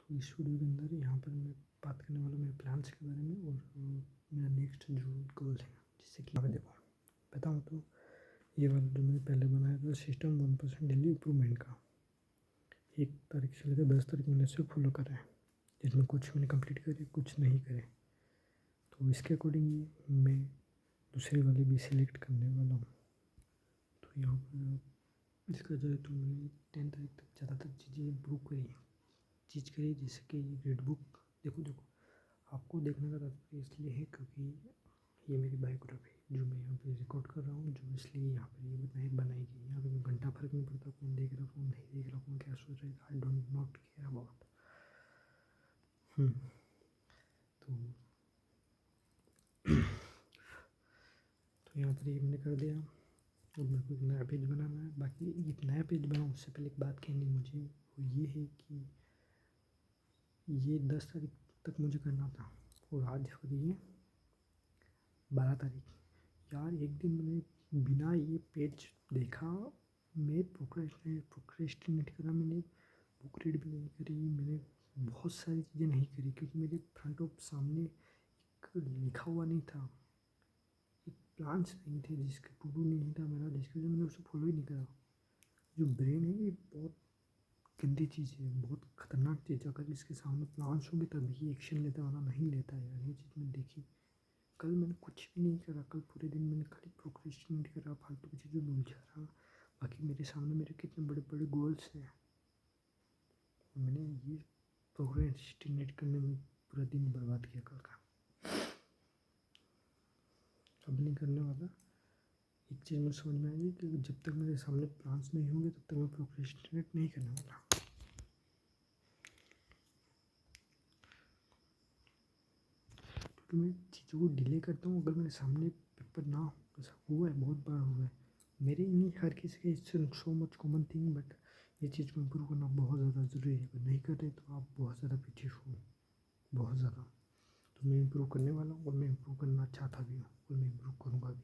तो इस वीडियो के अंदर यहाँ पर मैं बात करने वाला हूँ मेरे प्लान्स के बारे में और मेरा नेक्स्ट जो गोल है, जिससे कि मैं देखो बताऊँ तो ये वाला जो मैंने पहले बनाया था सिस्टम 1% डेली इम्प्रूवमेंट का, 1 तारीख से लेकर 10 तारीख मैंने इसे फॉलो करा है, जिसमें कुछ मैंने कंप्लीट करे कुछ नहीं करे। तो इसके अकॉर्डिंग मैं दूसरी वाली भी सिलेक्ट करने वाला हूँ। तो यहाँ पर इसका जो है तो मैंने 10 तारीख तक ज़्यादातर चीज़ें इम्प्रूव करी जैसे कि रेड बुक देखो आपको देखने का तात्पर्य इसलिए है क्योंकि ये मेरी बायोग्राफी जो मैं यहाँ पे रिकॉर्ड कर रहा हूँ, जो इसलिए यहाँ पर ये बनाई गई। यहाँ पे घंटा फर्क नहीं पड़ता कौन देख रहा कौन नहीं देख रहा कौन क्या सोच रहा है, I don't not care about. तो यहाँ पर ये मैंने कर दिया। अब मेरे को एक नया पेज बनाना है। बाकी एक नया पेज बनाऊँ उससे पहले एक बात कहनी मुझे, वो ये है कि ये 10 तारीख तक मुझे करना था और आज हो रही है 12 तारीख। यार एक दिन मैंने बिना ये पेज देखा, मैं प्रोक्रेस्टिनेट करा, मैंने बुक रीड भी नहीं करी, मैंने बहुत सारी चीज़ें नहीं करी क्योंकि मेरे फ्रंट ऑफ सामने एक लिखा हुआ नहीं था, एक प्लान्स नहीं थे, जिसका टू डू नहीं था मेरा, जिसकी वजह मैंने उसे फॉलो ही नहीं करा। जो ब्रेन है ये बहुत गंदी चीज़ है, बहुत ख़तरनाक चीज़ है। अगर इसके सामने प्लान्स होंगे तभी एक्शन लेता है, वरना नहीं लेता है यार। ये चीज़ मैं देखी। कल मैंने कुछ भी नहीं करा, कल पूरे दिन मैंने खाली प्रोक्रेस्टिनेट करा, फालतू की चीज़ों में उलझा रहा। बाकी मेरे सामने मेरे कितने बड़े बड़े गोल्स हैं, मैंने ये प्रोक्रेस्टिनेट करने में पूरा दिन बर्बाद किया कल का। अब नहीं करने वाला। एक चीज़ मुझे समझ में आई कि जब तक मेरे सामने प्लान्स नहीं होंगे तब तक मैं प्रोक्रेस्टिनेट नहीं करने वाला। क्योंकि मैं चीज़ों को डिले करता हूँ, अगर मेरे सामने पेपर ना हो, ऐसा हुआ है बहुत बार हुआ है मेरे, नहीं हर किसी के, it's so much common thing. But ये चीज़ को इम्प्रूव करना बहुत ज़्यादा ज़रूरी है। अगर नहीं कर रहे तो आप बहुत ज़्यादा पीछे हो, बहुत ज़्यादा। तो मैं इम्प्रूव करने वाला हूँ और मैं इम्प्रूव करना चाहता भी हूँ और मैं इम्प्रूव करूँगा भी।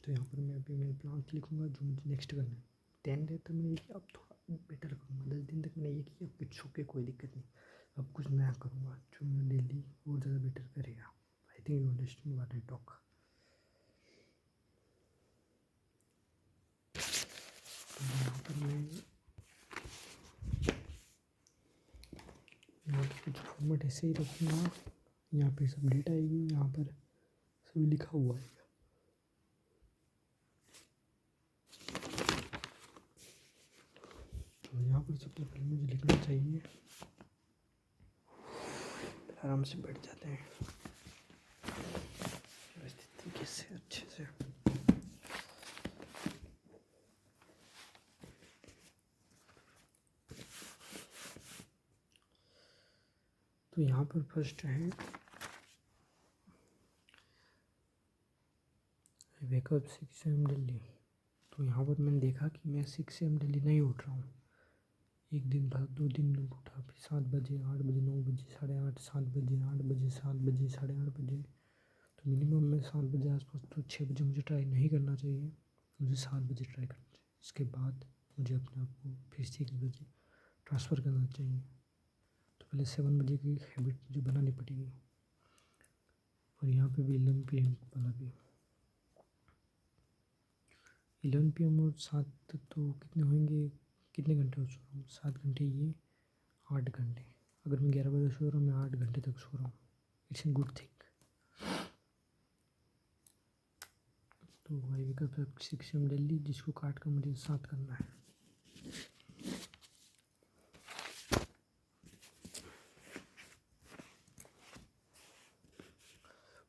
तो यहाँ पर मैं अभी मेरे प्लान लिखूँगा जो मुझे नेक्स्ट करना है। 10 डे तक मैंने ये किया, अब थोड़ा बेटर करूँगा। 10 दिन तक मैंने ये किया, कुछ ओके कोई दिक्कत नहीं। अब कुछ नया करूँगा जो मैं डेली और ज़्यादा बेटर करेगा। I think you understand what I talk. यहाँ पर मैं यहाँ पर कुछ फॉर्मेट ऐसे ही रखूँगा। यहाँ पे सब डेटा आएगी, यहाँ पर सभी लिखा हुआ है। तो यहाँ पर सबसे पहले मुझे लिखना चाहिए, आराम से बैठ जाते हैं व्यवस्थित तरीके से अच्छे से। तो यहाँ पर फर्स्ट है वेकअप 6 AM दिल्ली। तो यहाँ पर मैंने देखा कि मैं 6 AM दिल्ली नहीं उठ रहा हूँ। एक दिन बाद 2 दिन उठा, फिर 7 बजे 8 बजे 9 बजे 8:30 7 बजे 8 बजे 7 बजे 8:30 बजे। तो मिनिमम में 7 बजे आसपास, तो 6 बजे मुझे ट्राई नहीं करना चाहिए, मुझे 7 बजे ट्राई करना चाहिए। इसके बाद मुझे अपने आप को फिर से 1 बजे ट्रांसफ़र करना चाहिए। तो पहले 7 बजे की हैबिट मुझे बनानी पड़ेगी। और यहाँ पे भी 11 PM वाला भी 11 PM और 7 तक तो कितने होंगे, कितने घंटे हो सो रहा हूँ? 7 घंटे, ये 8 घंटे। अगर मैं 11 बजे सो रहा हूँ, मैं 8 घंटे तक सो रहा हूँ। It's a good thing. तो I wake up 6 AM Delhi, जिसको काट कर मुझे 7 करना है।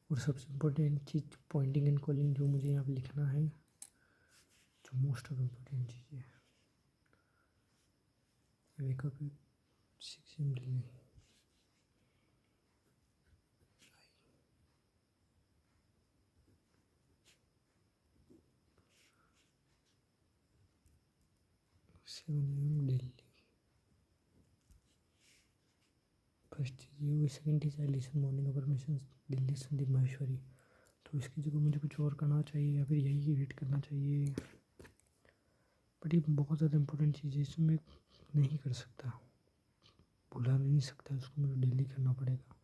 और सबसे इम्पोर्टेंट चीज़ पॉइंटिंग एंड कॉलिंग, जो मुझे यहाँ पे लिखना है, जो मोस्ट ऑफ इम्पोर्टेंट चीज़ है। Wake up 6 AM daily. 7 AM daily. First चीज़ ये हुई। सेकेंड चीज़, I listen morning affirmations daily Sandeep Maheshwari. तो इसकी जगह मुझे कुछ और करना चाहिए या फिर यही रीड करना चाहिए। बट ये बहुत ज़्यादा इंपॉर्टेंट चीज़ है, इसमें नहीं कर सकता, भुला नहीं सकता, उसको मुझे डेली करना पड़ेगा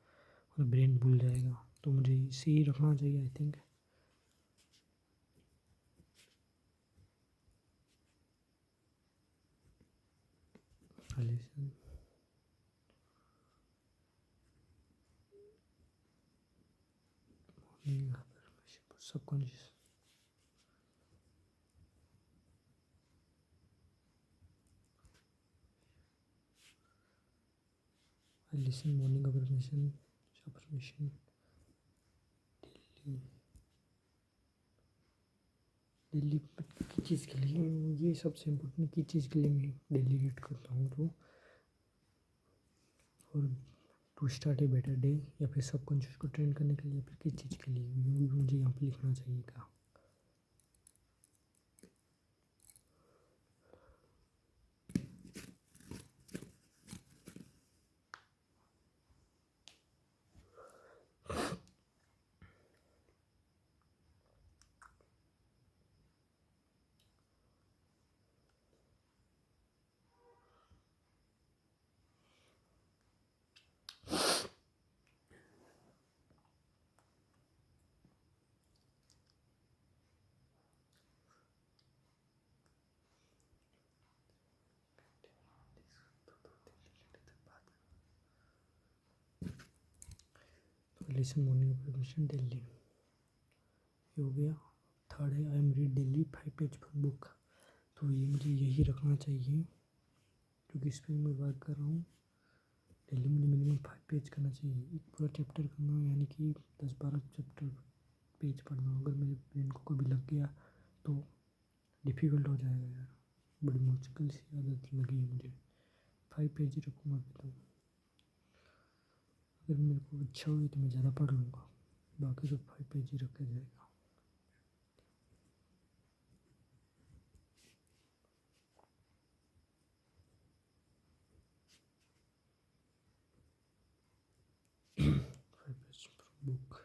और ब्रेन भूल जाएगा। तो मुझे इसे ही रखना चाहिए I think. Subconscious I listen morning affirmation, daily की चीज़ के लिए, ये सबसे इम्पोर्टेंट की चीज़ के लिए मैं डेली रीड करता हूँ। तो और to start a better day, या फिर सबकॉन्शियस को ट्रेन करने के लिए, या फिर किस चीज़ के लिए, ये भी मुझे यहाँ पे लिखना चाहिए का। लिसन मॉर्निंग अफर्मेशन डेली हो गया। थर्ड है आई एम रीड डेली 5 पेज पर बुक। तो ये मुझे यही रखना चाहिए क्योंकि इस पर मैं वर्क कर रहा हूँ। डेली मुझे मिनिमम 5 पेज करना चाहिए, एक पूरा चैप्टर करना, यानी कि 10-12 चैप्टर पेज पढ़ना। अगर मेरे ब्रेन को कभी लग गया तो डिफ़िकल्ट हो जाएगा यार, बड़ी मुश्किल सी आदत लगी है मुझे। 5 पेज ही रखूँगा अभी तो, अगर मेरे को अच्छा हुई तो मैं ज़्यादा पढ़ लूँगा, बाकी तो 5 पेज ही रखा जाएगा। Book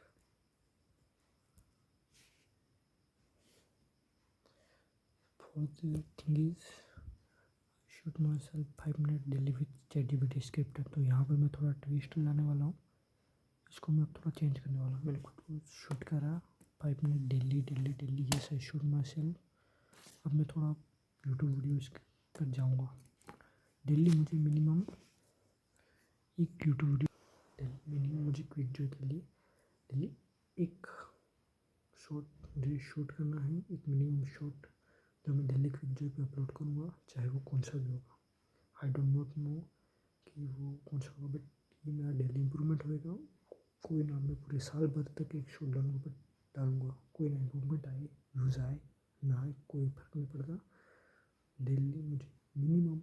fourth thing is shoot my self 5 minute daily with ChatGPT script. तो यहाँ पर मैं थोड़ा ट्विस्ट लाने वाला हूँ, इसको मैं थोड़ा चेंज करने वाला हूँ। मैंने खुद को शूट करा 5 minute daily daily daily, yes I shoot my self. अब मैं थोड़ा यूट्यूब वीडियोज़ पर जाऊँगा। डेली मुझे मिनिमम एक यूट्यूब वीडियो, डेली मिनिमम मुझे क्विक जो के लिए डेली एक शॉर्ट मुझे शूट करना है, एक मिनिमम शॉट जो मैं डेली क्विक जो पे अपलोड करूँगा, चाहे वो कौन सा भी होगा। आई डोंट नॉट नो कि वो कौन सा होगा, बट ये मेरा डेली इम्प्रूवमेंट होएगा। कोई ना, मैं पूरे साल भर तक एक शॉट डालूंगा, बट डालूंगा, कोई ना इम्प्रूवमेंट आए, व्यूज़ आए ना आए, कोई फर्क नहीं पड़ता। डेली मुझे मिनिमम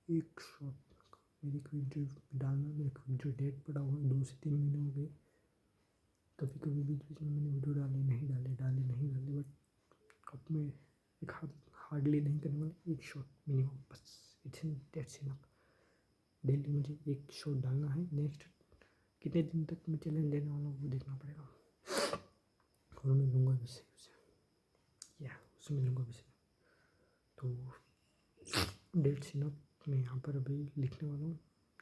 एक शॉट मेरी क्विक जो डालना, मेरा क्विक जो डेट पड़ा हुआ है 2 से 3 महीने हो गए। कभी कभी बीच बीच में मैंने वीडियो डाले नहीं डाले, बट अब मैं एक हार्डली नहीं करने वाला, एक शॉट मिनिमम बस, इट्स दैट्स इनफ। डेली मुझे एक शॉट डालना है। नेक्स्ट कितने दिन तक मैं चैलेंज लेने वाला हूँ वो देखना पड़ेगा, और मैं लूँगा भी सही उसे, या उसमें लूँगा भी सही। तो डेट्स इनफ मैं यहाँ पर अभी लिखने वाला हूँ।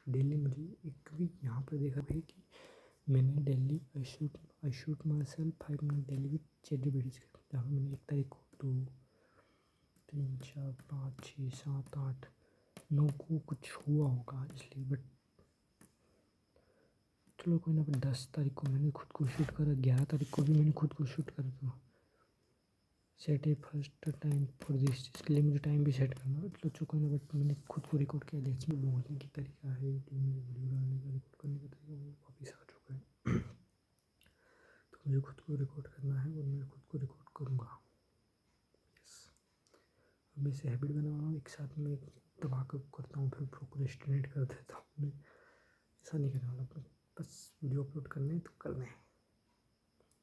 डेली मुझे एक भी यहाँ पर देखा भाई कि मैंने daily I shoot my self 5 minute daily with ChatGPT script, जहाँ मैंने 1 तारीख को 2 3 4 5 6 7 8 9 को कुछ हुआ होगा इसलिए, बट चलो कोई ना। बट 10 तारीख को मैंने खुद को शूट करा, 11 तारीख को भी मैंने खुद को शूट करा। तो set A first time for this, इसके लिए मुझे टाइम भी सेट करना है। चलो कोई ना, बट मैंने खुद को रिकॉर्ड किया। लेट्स में बोलने की तरीका है, जो मेरे वीडियो डालने का रिकॉर्ड करने का तरीका वो वापस आ चुका है। तो मुझे खुद को रिकॉर्ड करना है और मैं खुद को रिकॉर्ड करूँगा। अब मैं इसे हैबिट बना रहा हूँ, एक साथ में दबा कर करता हूँ, फिर प्रोक्रेस्टिनेट कर देता हूँ। मैं ऐसा नहीं करने वाला, बस वीडियो अपलोड करने हैं तो करने हैं।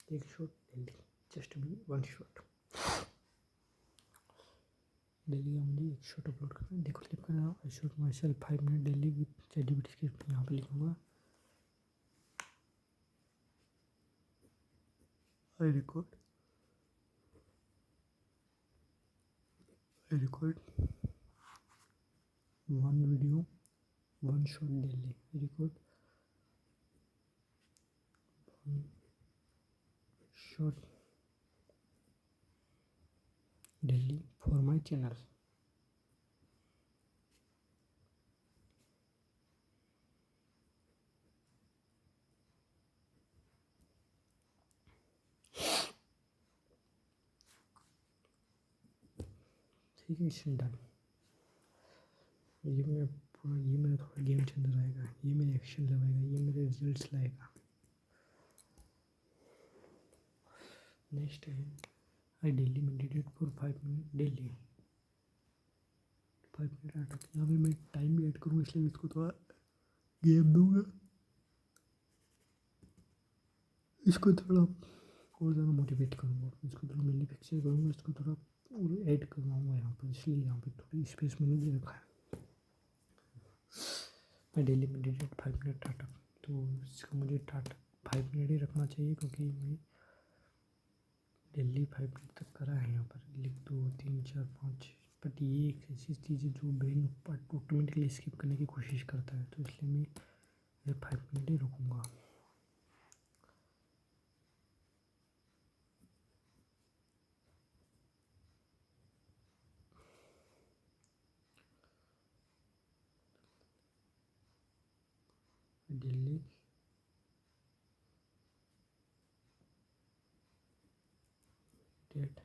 एक shot daily, just be 1 shot daily का मुझे एक शॉट अपलोड करना है। देखो क्लिप कर रहा हूँ, I shoot my self 5 minute daily with ChatGPT script, यहाँ पे लिखूँगा I record 1 video, 1 shot daily. Record 1 shot daily for my channel. ठीक है, इसमें डन। ये मेरा थोड़ा गेम चेंजर आएगा, ये मेरे एक्शन लगाएगा, ये मेरे रिजल्ट्स लाएगा। नेक्स्ट है I daily meditate for 5 minute daily. 5 minute आता है। यहाँ पे मैं टाइम भी ऐड करूँगा, इसलिए इसको थोड़ा गेम दूंगा, इसको थोड़ा और ज़्यादा मोटिवेट करूँगा, इसको थोड़ा मेनली पिक्चर करूँगा, इसको थोड़ा और ऐड करवाऊँगा यहाँ पर, इसलिए यहाँ पे थोड़ी स्पेस मैंने दे रखा है। मैं डेली मेडिटेट 5 मिनट टाटा, तो इसका मुझे टाटा 5 मिनट ही रखना चाहिए, क्योंकि मैं डेली 5 मिनट तक करा है। यहाँ पर लिख 2 3 4 5, बट ये एक ऐसी चीज़ है जो ब्रेन ऑटोमेटिकली स्किप करने की कोशिश करता है, तो इसलिए मैं 5 मिनट ही रखूँगा। डेली डेट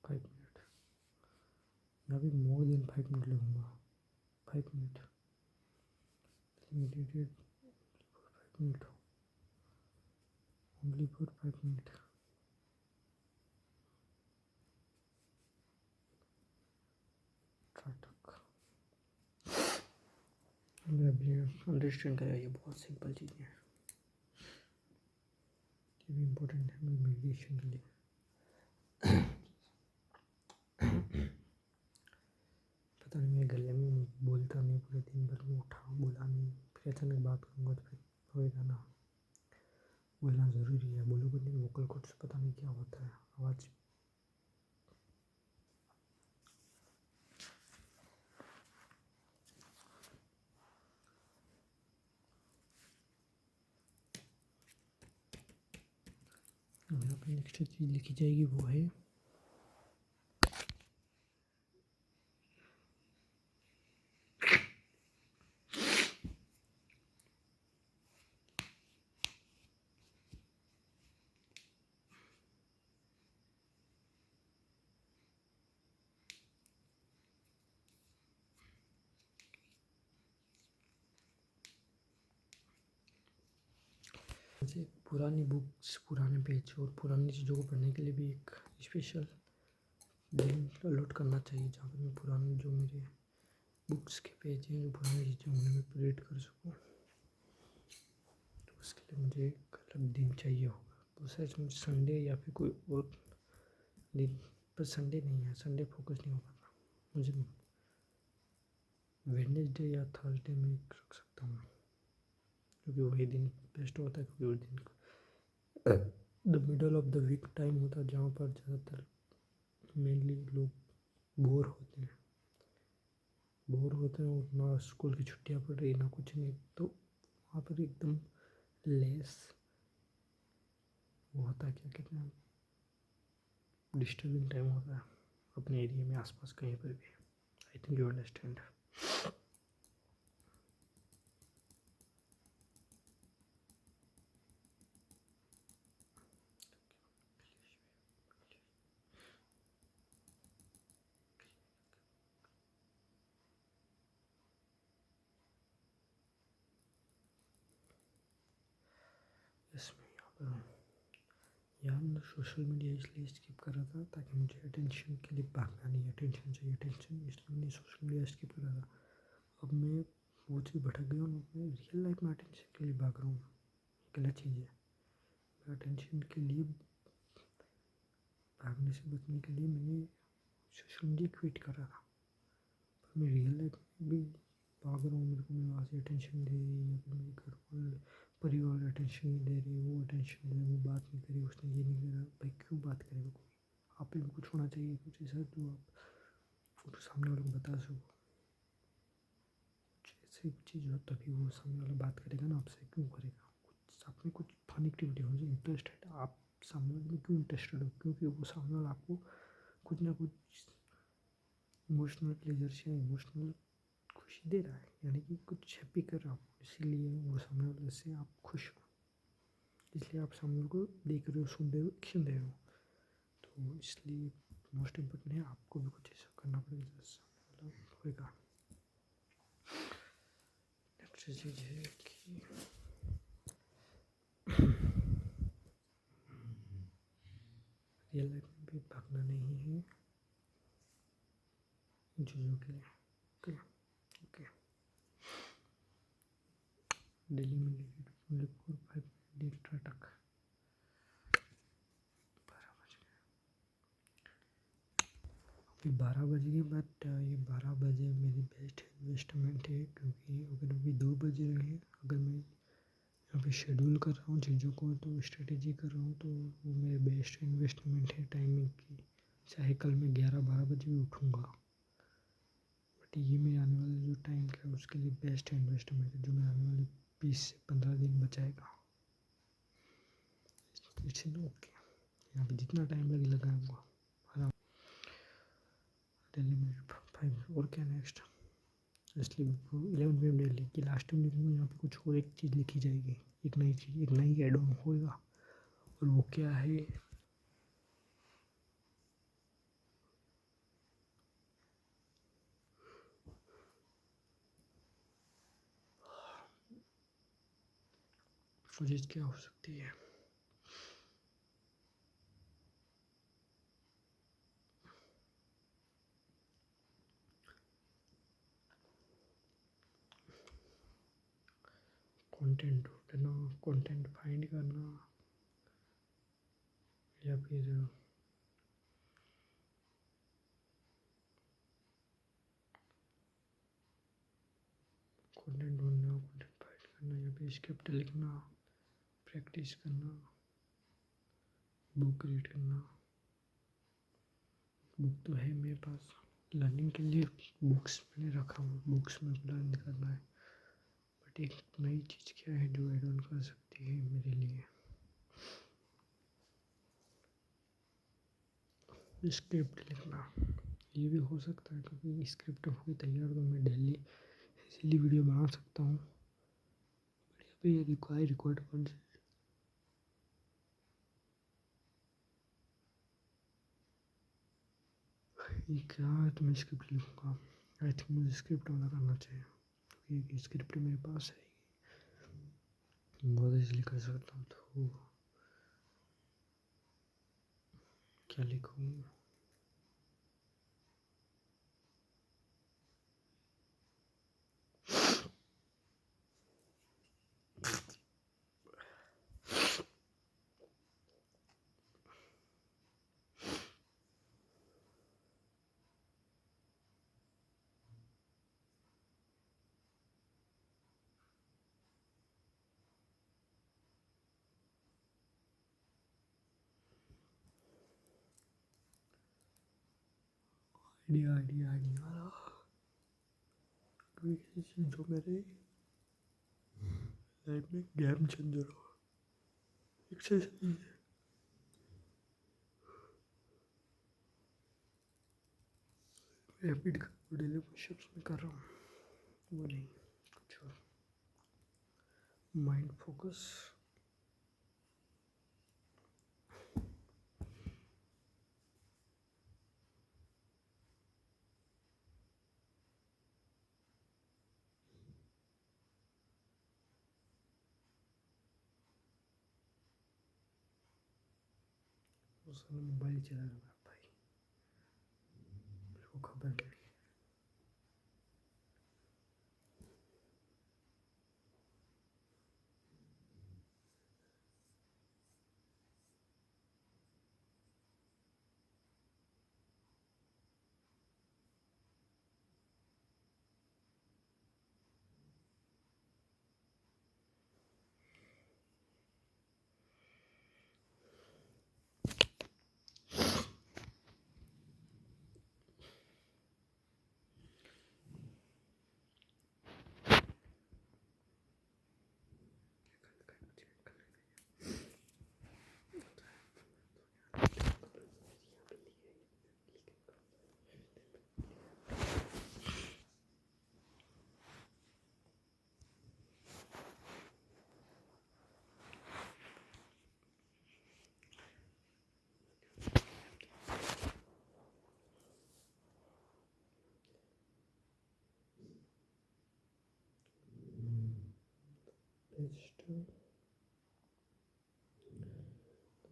5 मिनट, मैं अभी मोर देन 5 मिनट लगूँगा। 5 minute meditate 5 minute, only for 5 minute. मेरा ब्रेन अंडरस्टैंड करेगा, ये बहुत सिंपल चीज़ें हैं, ये भी इम्पोर्टेंट है मेरे मेडिटेशन के लिए। पता नहीं, मैं गले में बोलता नहीं, पूरे दिन भर में उठा बोला नहीं, फिर अचानक बात करूँगा तो फिर होएगा ना। बोलना ज़रूरी है, बोलोगे नहीं वोकल कोर्ड्स पता नहीं क्या होता है, आवाज़ यहाँ पे नेक्स्ट चीज़ लिखी जाएगी, वो है पुरानी बुक्स, पुराने पेज और पुरानी चीज़ों को पढ़ने के लिए भी एक स्पेशल दिन अलॉट करना चाहिए, जहाँ पर मैं पुराने जो मेरे बुक्स के पेज हैं, जो पुरानी चीज़ें उन्हें मैं रीड कर सकूँ। तो उसके लिए मुझे एक अलग दिन चाहिए होगा, तो शायद मुझे संडे या फिर कोई और दिन, पर संडे नहीं है, संडे फोकस नहीं हो पाता मुझे, वेडनेसडे या थर्सडे में रख सकता हूँ, क्योंकि वही दिन बेस्ट होता है, क्योंकि उस दिन the middle of the week time होता है, जहाँ पर ज़्यादातर मेनली लोग बोर होते हैं, और ना स्कूल की छुट्टियाँ पड़ रही ना कुछ नहीं, तो वहाँ पर एकदम लेस वो होता है, क्या कहते हैं, डिस्टर्बिंग टाइम होता है अपने एरिया में आसपास कहीं पर भी। I think you understand. इसमें यहाँ पर यार मैं सोशल मीडिया इसलिए स्किप कर रहा था ताकि मुझे अटेंशन के लिए भागना नहीं, अटेंशन चाहिए, अटेंशन, इसलिए मैंने सोशल मीडिया स्किप कर रहा था। अब मैं वो चीज़ भटक गया हूँ, मैं रियल लाइफ में अटेंशन के लिए भाग रहा हूँ, गलत चीज़ है। मैं अटेंशन के लिए भागने से बचने के लिए मैंने सोशल मीडिया क्विट कर रहा था, पर मैं रियल लाइफ में भी भाग रहा हूँ। मेरे को मेरे वहाँ से अटेंशन दे रही है, या फिर मेरे घर वाले परिवार अटेंशन नहीं दे रही, वो अटेंशन दे रही, वो बात नहीं करी, उसने ये नहीं करा, भाई क्यों बात करेगा कोई, आप पे भी कुछ होना चाहिए, कुछ ऐसा जो आप और सामने वाले को बता सको। ऐसी चीज़ हो तभी वो सामने वाला बात करेगा ना आपसे, क्यों करेगा। कुछ आप में कुछ फन एक्टिविटी हो जो इंटरेस्टेड, आप सामने वाले में क्यों इंटरेस्टेड हो, क्योंकि वो सामने वाला आपको कुछ ना कुछ इमोशनल प्लेजर या इमोशनल खुशी दे रहा है, यानी कि कुछ हैप्पी कर रहा हो, इसीलिए वो सामने वाले से आप खुश हो, इसलिए आप सामने को देख रहे हो, सुन रहे हो, एक्शन दे रहे हो। तो इसलिए मोस्ट इम्पोर्टेंट है आपको भी कुछ ऐसा करना पड़ेगा, सामने वाला होएगा। नेक्स्ट चीज़ है कि रियल लाइफ में भी भागना नहीं है चीज़ों के लिए। Okay okay. दिल्ली में लिखपुर 5 डेल्टा तक 12 बज गए, बट ये 12 बजे मेरी बेस्ट इन्वेस्टमेंट है, क्योंकि अगर अभी 2 बज रहे हैं, अगर मैं यहाँ पे शेड्यूल कर रहा हूँ चीज़ों को, तो स्ट्रेटेजी कर रहा हूँ, तो वो मेरे बेस्ट इन्वेस्टमेंट है टाइमिंग की। चाहे कल मैं 11-12 बजे भी उठूँगा, बट ये मेरे आने वाले जो टाइम का है उसके लिए बेस्ट इन्वेस्टमेंट है, जो मेरे आने वाले 20 से 15 दिन बचाएगा। इट्स ओके, यहाँ पे जितना टाइम लगे लगाऊंगा आराम। दिल्ली में 5 और क्या नेक्स्ट, इसलिए 11 PM डेली की लास्ट में लिखूँगा, यहाँ पे कुछ और एक चीज़ लिखी जाएगी, एक नई चीज़, एक नई एड ऑन होएगा, और वो क्या है, वो चीज़ क्या हो सकती है। कंटेंट ढूंढना, कंटेंट फाइंड करना, या फिर कंटेंट ढूंढना, कंटेंट फाइंड करना, या फिर स्क्रिप्ट लिखना, प्रैक्टिस करना, बुक रीड करना। बुक तो है मेरे पास, लर्निंग के लिए बुक्स मैंने रखा हुआ, बुक्स में लर्न करना है, बट एक नई चीज़ क्या है जो एड ऑन कर सकती है मेरे लिए, स्क्रिप्ट लिखना। ये भी हो सकता है, क्योंकि स्क्रिप्ट होगी तैयार तो मैं डेली इजीली वीडियो बना सकता हूँ, बट यहाँ पे ये रिकॉर्ड कर ये क्या है, तो मैं स्क्रिप्ट लिखूँगा। आई थिंक मुझे स्क्रिप्ट वाला करना चाहिए, क्योंकि स्क्रिप्ट मेरे पास है, बहुत इजीली कर सकता हूँ। तो क्या लिखूँ, आइडिया नहीं आ रहा, कोई ऐसी चीज़ जो मेरे लाइफ में गेम चेंजर हो, एक्सरसाइज, रैपिड डेली पुशअप्स में कर रहा हूँ, वो नहीं, कुछ और, माइंड फोकस। उसने मोबाइल चला रहा है भाई, मेरे को खबर नहीं। बेस्ट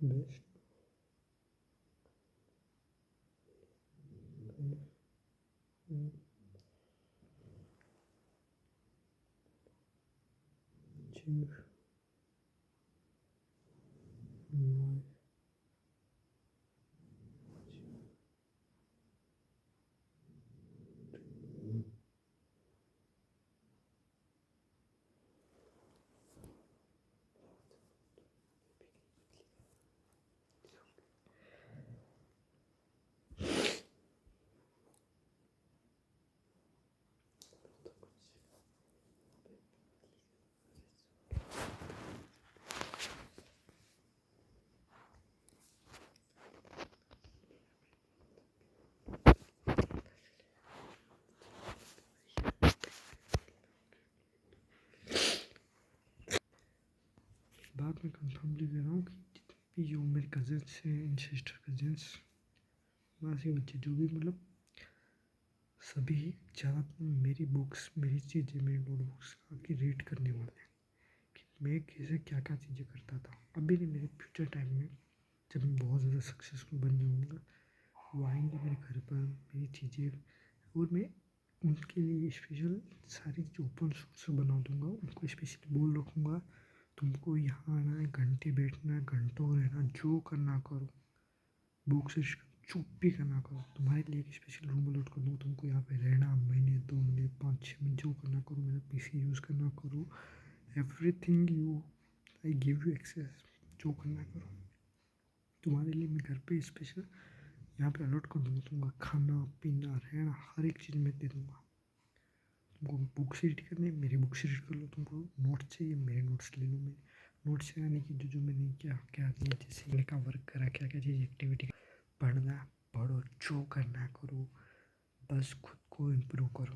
बेस्ट achieve my बात मैं कंफर्मली कह रहा हूँ कि जितने भी जो मेरे कज़न्स हैं, सिस्टर कज़न्स, मासी बच्चे, जो भी मतलब सभी ज़्यादातर मेरी बुक्स, मेरी चीज़ें, मेरी नोटबुक्स आके रीड करने वाले हैं कि मैं कैसे क्या क्या चीज़ें करता था। अभी नहीं, मेरे फ्यूचर टाइम में जब मैं बहुत ज़्यादा सक्सेसफुल बन जाऊँगा, वो आएंगे मेरे घर पर, मेरी चीज़ें, और मैं उनके लिए स्पेशल सारी चीज़ ओपन सोर्स बना दूँगा। उनको स्पेशली बोल रखूँगा, तुमको यहाँ आना है, घंटे बैठना है, घंटों रहना, जो करना करो, बुक से चुप भी करना करो, तुम्हारे लिए एक स्पेशल रूम अलॉट कर दूँ, तुमको यहाँ पे रहना, महीने 2 महीने 5-6 महीने जो करना करो, मेरा पीसी यूज़ करना करो, everything you, I give you access, जो करना करो। तुम्हारे लिए मैं घर पे स्पेशल यहाँ पे अलॉट कर दूँगा, तुमको खाना पीना रहना हर एक चीज़ मैं दे दूँगा। तुमको बुक से रीड करनी है, मेरी बुक से रीड कर लो, तुमको नोट्स चाहिए, मेरे नोट्स ले लो। मेरे नोट्स यानी कि जो जो मैंने क्या क्या किया, जैसे मैंने का वर्क करा, क्या क्या चीज़ एक्टिविटी, पढ़ना पढ़ो, जो करना करो, बस खुद को इम्प्रूव करो।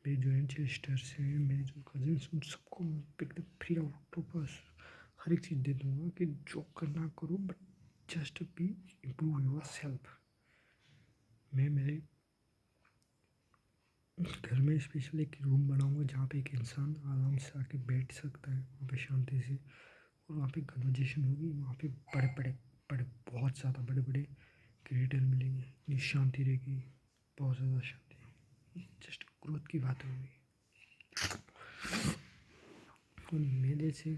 मेरे जो एंसेस्टर्स हैं, मेरे जो कज़न्स, उन सबको एकदम फ्री आउट ऑफ बस हर एक चीज़ दे दूँगा कि जो करना करो, but just be improve your self. मैं मेरे घर में स्पेशल एक रूम बनाऊंगा जहाँ पे एक इंसान आराम से आके बैठ सकता है, वहाँ पे शांति से, और वहाँ पे कन्वर्जेशन होगी। वहाँ पे बड़े बड़े बड़े बहुत ज़्यादा बड़े बड़े क्रिएटर मिलेंगे, इतनी शांति रहेगी, बहुत ज़्यादा शांति, जस्ट ग्रोथ की बात होगी। और मेरे से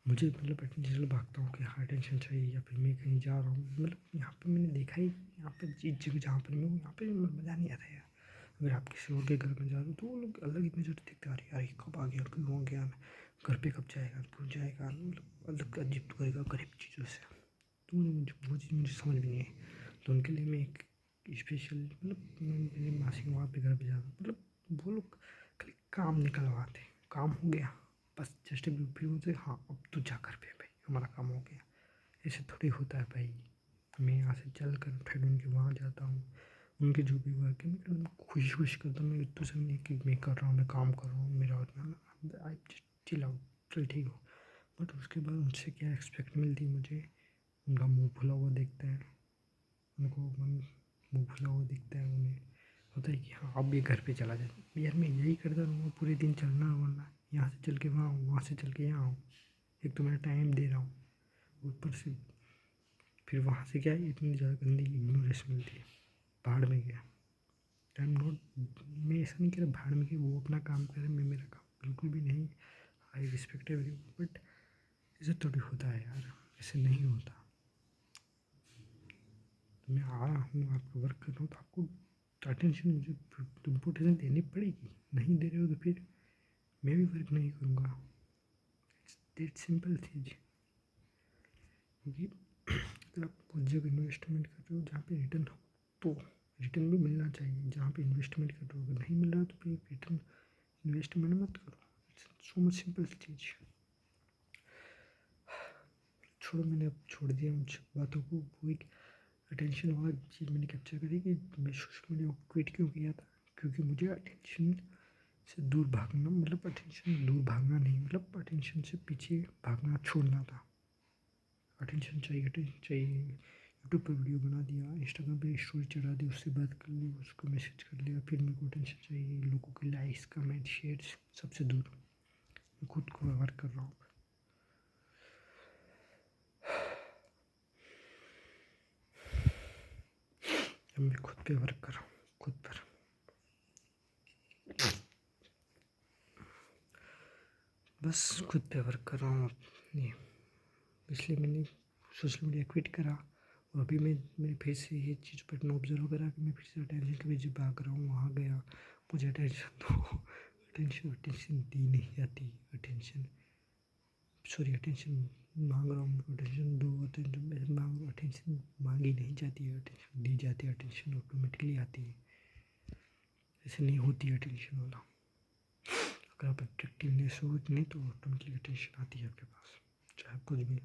मुझे मतलब अटेंशन भागता हूँ कि हाँ अटेंशन चाहिए, या फिर मैं कहीं जा रहा हूँ, मतलब यहाँ पे मैंने देखा ही, यहाँ पे जिस जगह जहाँ पर मैं हूँ, यहाँ पे मज़ा नहीं आता यार। अगर आप किसी और के घर में जा रहे हो तो वो लोग अलग ही नज़र देखते आ रही यार, ये कब आ गया, क्यों हो गया, घर पे कब जाएगा, क्यों जाएगा, मतलब अलग अजीब तो करेगा गरीब चीज़ों से। तो मुझे वो चीज़ मुझे समझ में नहीं आई। तो उनके लिए मैं एक स्पेशल, मतलब मेरी मासी वहाँ पे घर पे जा रहा हूँ, मतलब वो लोग खाली काम निकलवाते, काम हो गया बस, जस्ट फिर बोलते हाँ अब तो जा कर पे भाई, हमारा काम हो गया। ऐसे थोड़ी होता है भाई। मैं यहाँ से चल कर फिर उनके वहाँ जाता हूँ, उनके जो भी वर्क है मैं एकदम खुशी खुशी करता हूँ। मैं इतना सब नहीं कि मैं कर रहा हूँ, मैं काम कर रहा हूँ, मेरा आई जस्ट चिल आउट, चल ठीक हो। बट उसके बाद उनसे क्या एक्सपेक्ट मिलती है मुझे, उनका मुँह फुला हुआ देखता है, उनको मुँह फुला हुआ दिखता है, उन्हें होता है कि हाँ अब ये घर पे चला जाए। यार मैं यही करता रहूँगा पूरे दिन, चलना वरना यहाँ से चल के वहाँ हूँ, वहाँ से चल के यहाँ हूँ, एक तो मैं टाइम दे रहा हूँ, ऊपर से फिर वहाँ से क्या है, इतनी ज़्यादा गंदी इग्नोरेंस मिलती है। भाड़ में गया, आई एम नॉट, मैं ऐसा नहीं कह रहा भाड़ में कि वो अपना काम करे, मैं मेरा काम, बिल्कुल भी नहीं। आई रिस्पेक्ट एवरी, बट ऐसा थोड़ी होता है यार, ऐसे नहीं होता। तो मैं आ रहा हूँ, आपका वर्क कर रहा हूँ, तो आपको अटेंशन मुझे तुमको अटेंशन देनी पड़ेगी। नहीं दे रहे हो तो फिर मैं भी वर्क नहीं करूँगा। दैट सिंपल चीज़। क्योंकि अगर आप उस जगह इन्वेस्टमेंट कर रहे हो जहाँ पे रिटर्न हो, तो रिटर्न भी मिलना चाहिए। जहाँ पे इन्वेस्टमेंट कर रहे हो अगर नहीं मिल रहा है तो फिर रिटर्न इन्वेस्टमेंट मत करो। सो मच सिंपल चीज़। छोड़ो, मैंने अब छोड़ दिया उन सब बातों को। वो एक अटेंशन वाला चीज़ मैंने कैप्चर करी कि मैं सोशल मीडिया को क्विट क्यों किया था, क्योंकि मुझे अटेंशन से दूर भागना, मतलब अटेंशन दूर भागना नहीं, मतलब अटेंशन से पीछे भागना छोड़ना था। अटेंशन चाहिए, अटेंशन चाहिए। यूट्यूब पर वीडियो बना दिया, इंस्टाग्राम पे स्टोरी चढ़ा दी, उससे बात कर ली, उसको मैसेज कर लिया, फिर मेरे को अटेंशन चाहिए, लोगों के लाइक्स कमेंट शेयर्स सबसे दूर। मैं खुद को वर्क कर रहा हूँ। अब मैं खुद पे वर्क कर रहा हूँ, खुद पर। बस खुद पे वर्क कर रहा हूँ अपनी। इसलिए मैंने सोशल मीडिया क्विट करा और अभी मैंने फिर से ये चीज़ पर ऑब्जर्व करा कि मैं फिर से अटेंशन की वजह भाग रहा हूँ। वहाँ गया, मुझे अटेंशन दो, अटेंशन दी नहीं जाती। अटेंशन मांग रहा हूँ, अटेंशन दो, अटेंशन मांग रहा हूँ, अटेंशन मांगी नहीं जाती है, अटेंशन दी जाती है, अटेंशन ऑटोमेटिकली आती है। ऐसे नहीं होती है अटेंशन वाला। अगर आप अट्रैक्टिवनेस हो इतनी तो ऑटोमेटिकली अटेंशन आती है आपके पास, चाहे कुछ भी।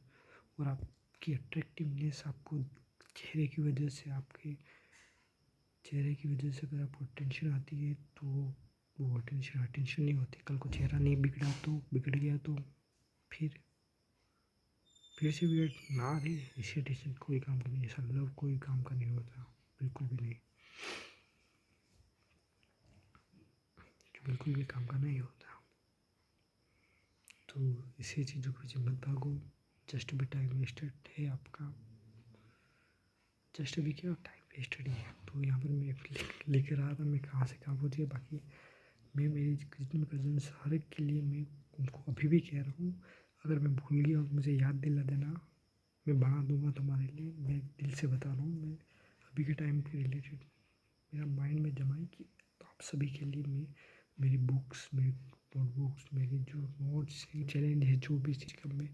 और आपकी अट्रैक्टिवनेस आपको चेहरे की वजह से, आपके चेहरे की वजह से अगर आपको अटेंशन आती है तो वो अटेंशन नहीं होती। कल को चेहरा नहीं बिगड़ गया तो फिर से भी ना रही इसी अटेंशन कोई काम का नहीं। ऐसा लव कोई काम का नहीं होता, बिल्कुल भी नहीं, बिल्कुल भी काम का नहीं होता। तो इसी चीज़ों को पीछे मत भागो। जस्ट भी टाइम वेस्टेड है आपका, जस्ट भी क्या टाइम वेस्टेड ही है। तो यहाँ पर मैं लेकर आ रहा था, मैं कहाँ से कहाँ पहुँच गया। बाकी मैं मेरे जितने कजन्स हर एक के लिए मैं उनको अभी भी कह रहा हूँ, अगर मैं भूल गया और मुझे याद दिला देना, मैं बना दूंगा तुम्हारे लिए। मैं दिल से बता रहा हूँ, मैं अभी के टाइम के रिलेटेड मेरा माइंड में जमा है कि तो आप सभी के लिए मैं मेरी बुक्स, मेरी नोटबुक्स, मेरी जो नोट्स चैलेंज है, जो भी चीज़ का मैं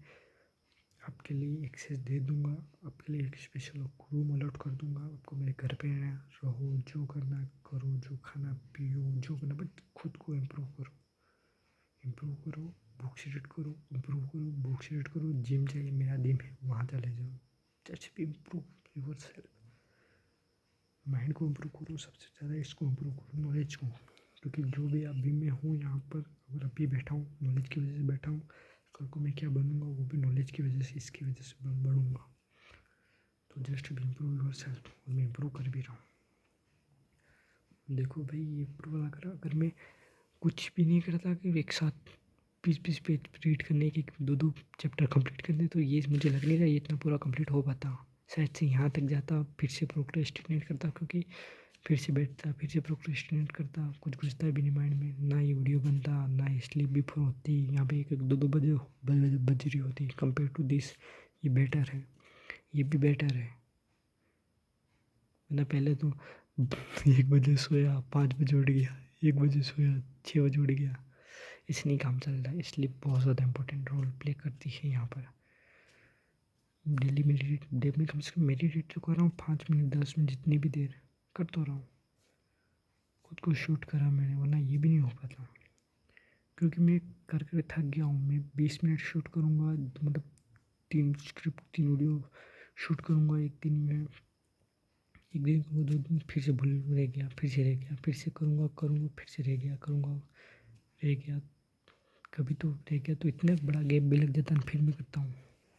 आपके लिए एक्सेस दे दूंगा। आपके लिए एक स्पेशल रूम अलॉट कर दूंगा। आपको मेरे घर पे रहो, जो करना करो, जो खाना पियो, जो करना, बट खुद को इम्प्रूव करो, बुक्स रीड करो, बुक्स रीड करो। जिम चाहिए, मेरा जिम है, वहाँ चले जाओ। जस्ट भी इम्प्रूव योर सेल्फ। माइंड को इम्प्रूव करो, सबसे ज़्यादा इसको इम्प्रूव करो, नॉलेज को। क्योंकि जो भी अभी मैं हूँ यहाँ पर, अगर अभी बैठा हूँ नॉलेज की वजह से बैठा हूँ, कल को मैं क्या बनूँगा वो भी नॉलेज की वजह से, इसकी वजह से बढ़ूँगा। तो जस्ट भी इम्प्रूव योर सेल्फ, और मैं इम्प्रूव कर भी रहा हूँ। देखो भाई, ये इम्प्रूव वाला करा, अगर मैं कुछ भी नहीं करता कि एक साथ 20 पेज रीड करने के, 2 चैप्टर कंप्लीट करने, तो ये मुझे लग नहीं रहा ये इतना पूरा कंप्लीट हो पाता। शायद से यहाँ तक जाता, फिर से प्रोक्रेस्टिनेट करता, क्योंकि फिर से बैठता, फिर से प्रोक्रेस्टिनेट करता, कुछ घुसता भी नहीं माइंड में, ना ये वीडियो बनता, ना ये स्लीप बिफोर होती, यहाँ पे 1-2 बज रही होती। कंपेयर टू दिस ये बेटर है, ये भी बेटर है। मैंने पहले तो 1 बजे सोया, 5 बजे उठ गया, 1 बजे सोया, 6 बजे उठ गया। इससे नहीं काम चल रहा है। स्लीप बहुत ज़्यादा इंपॉर्टेंट रोल प्ले करती है यहाँ पर। डेली डे में कम से कम मेडिटेट तो कर रहा हूँ, 5 मिनट 10 मिनट जितनी भी देर कर तो रहा हूँ। खुद को शूट करा मैंने, वरना ये भी नहीं हो पाता, क्योंकि मैं कर थक गया हूँ। मैं 20 मिनट शूट करूँगा, मतलब 3 वीडियो शूट करूँगा एक दिन में। एक दिन को 2 दिन फिर से भूल रह गया, फिर से रह गया, फिर से करूँगा, फिर से रह गया, रह गया। कभी तो रह गया तो इतना बड़ा गैप भी लग जाता है, फिर मैं करता हूँ।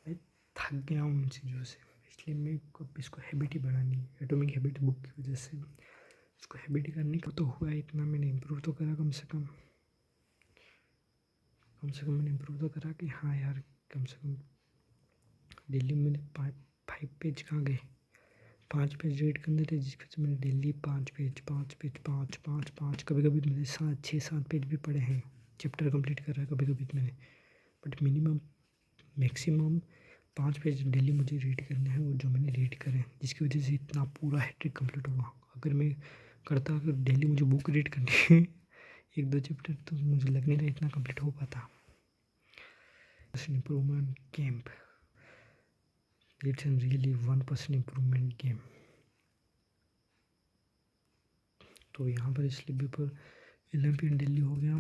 मैं थक गया हूँ उन चीज़ों से, इसलिए मैं इसको हैबिट ही बढ़ानी है। एटॉमिक हैबिट बुक की वजह से इसको हैबिट करने का तो हुआ इतना, मैंने इम्प्रूव तो करा कम से कम मैंने इम्प्रूव तो करा कि हाँ यार, कम से कम डेली मैंने 5 पेज कहाँ गए, 5 पेज रीड करने थे, जिसकी वजह से मैंने डेली 5 पेज, कभी कभी मैंने 6-7 पेज भी पढ़े हैं। चैप्टर कंप्लीट कर रहा है कभी कभी मैंने, बट मैक्सिमम 5 पेज डेली मुझे रीड करने हैं, वो जो मैंने रीड करे, जिसकी वजह से इतना पूरा हैट्रिक कंप्लीट हुआ। अगर मैं करता, अगर डेली मुझे बुक रीड करनी है 1-2 चैप्टर, तो मुझे लग नहीं रहा इतना कंप्लीट हो पाता। Improvement camp, it's an really 1% improvement game. तो यहाँ पर स्लीप बिफोर 11 PM डेली हो गया।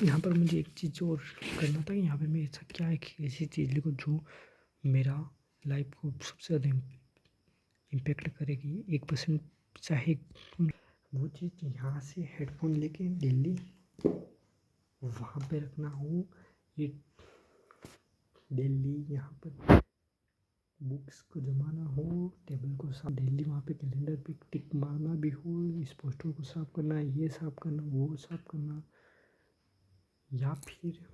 यहाँ पर मुझे एक चीज़ और करना था कि यहाँ पर मैं ऐसा क्या एक ऐसी चीज़ लिखूँ जो मेरा लाइफ को सबसे ज़्यादा इम्पेक्ट करेगी, 1% चाहे। वो चीज़ यहाँ से हेडफोन लेके डेली वहाँ पे रखना हो, ये डेली यहाँ पर बुक्स को जमाना हो, टेबल को साफ डेली वहाँ पे कैलेंडर पे टिक मारना भी हो, इस पोस्टर को साफ करना, ये साफ करना, वो साफ करना, या फिर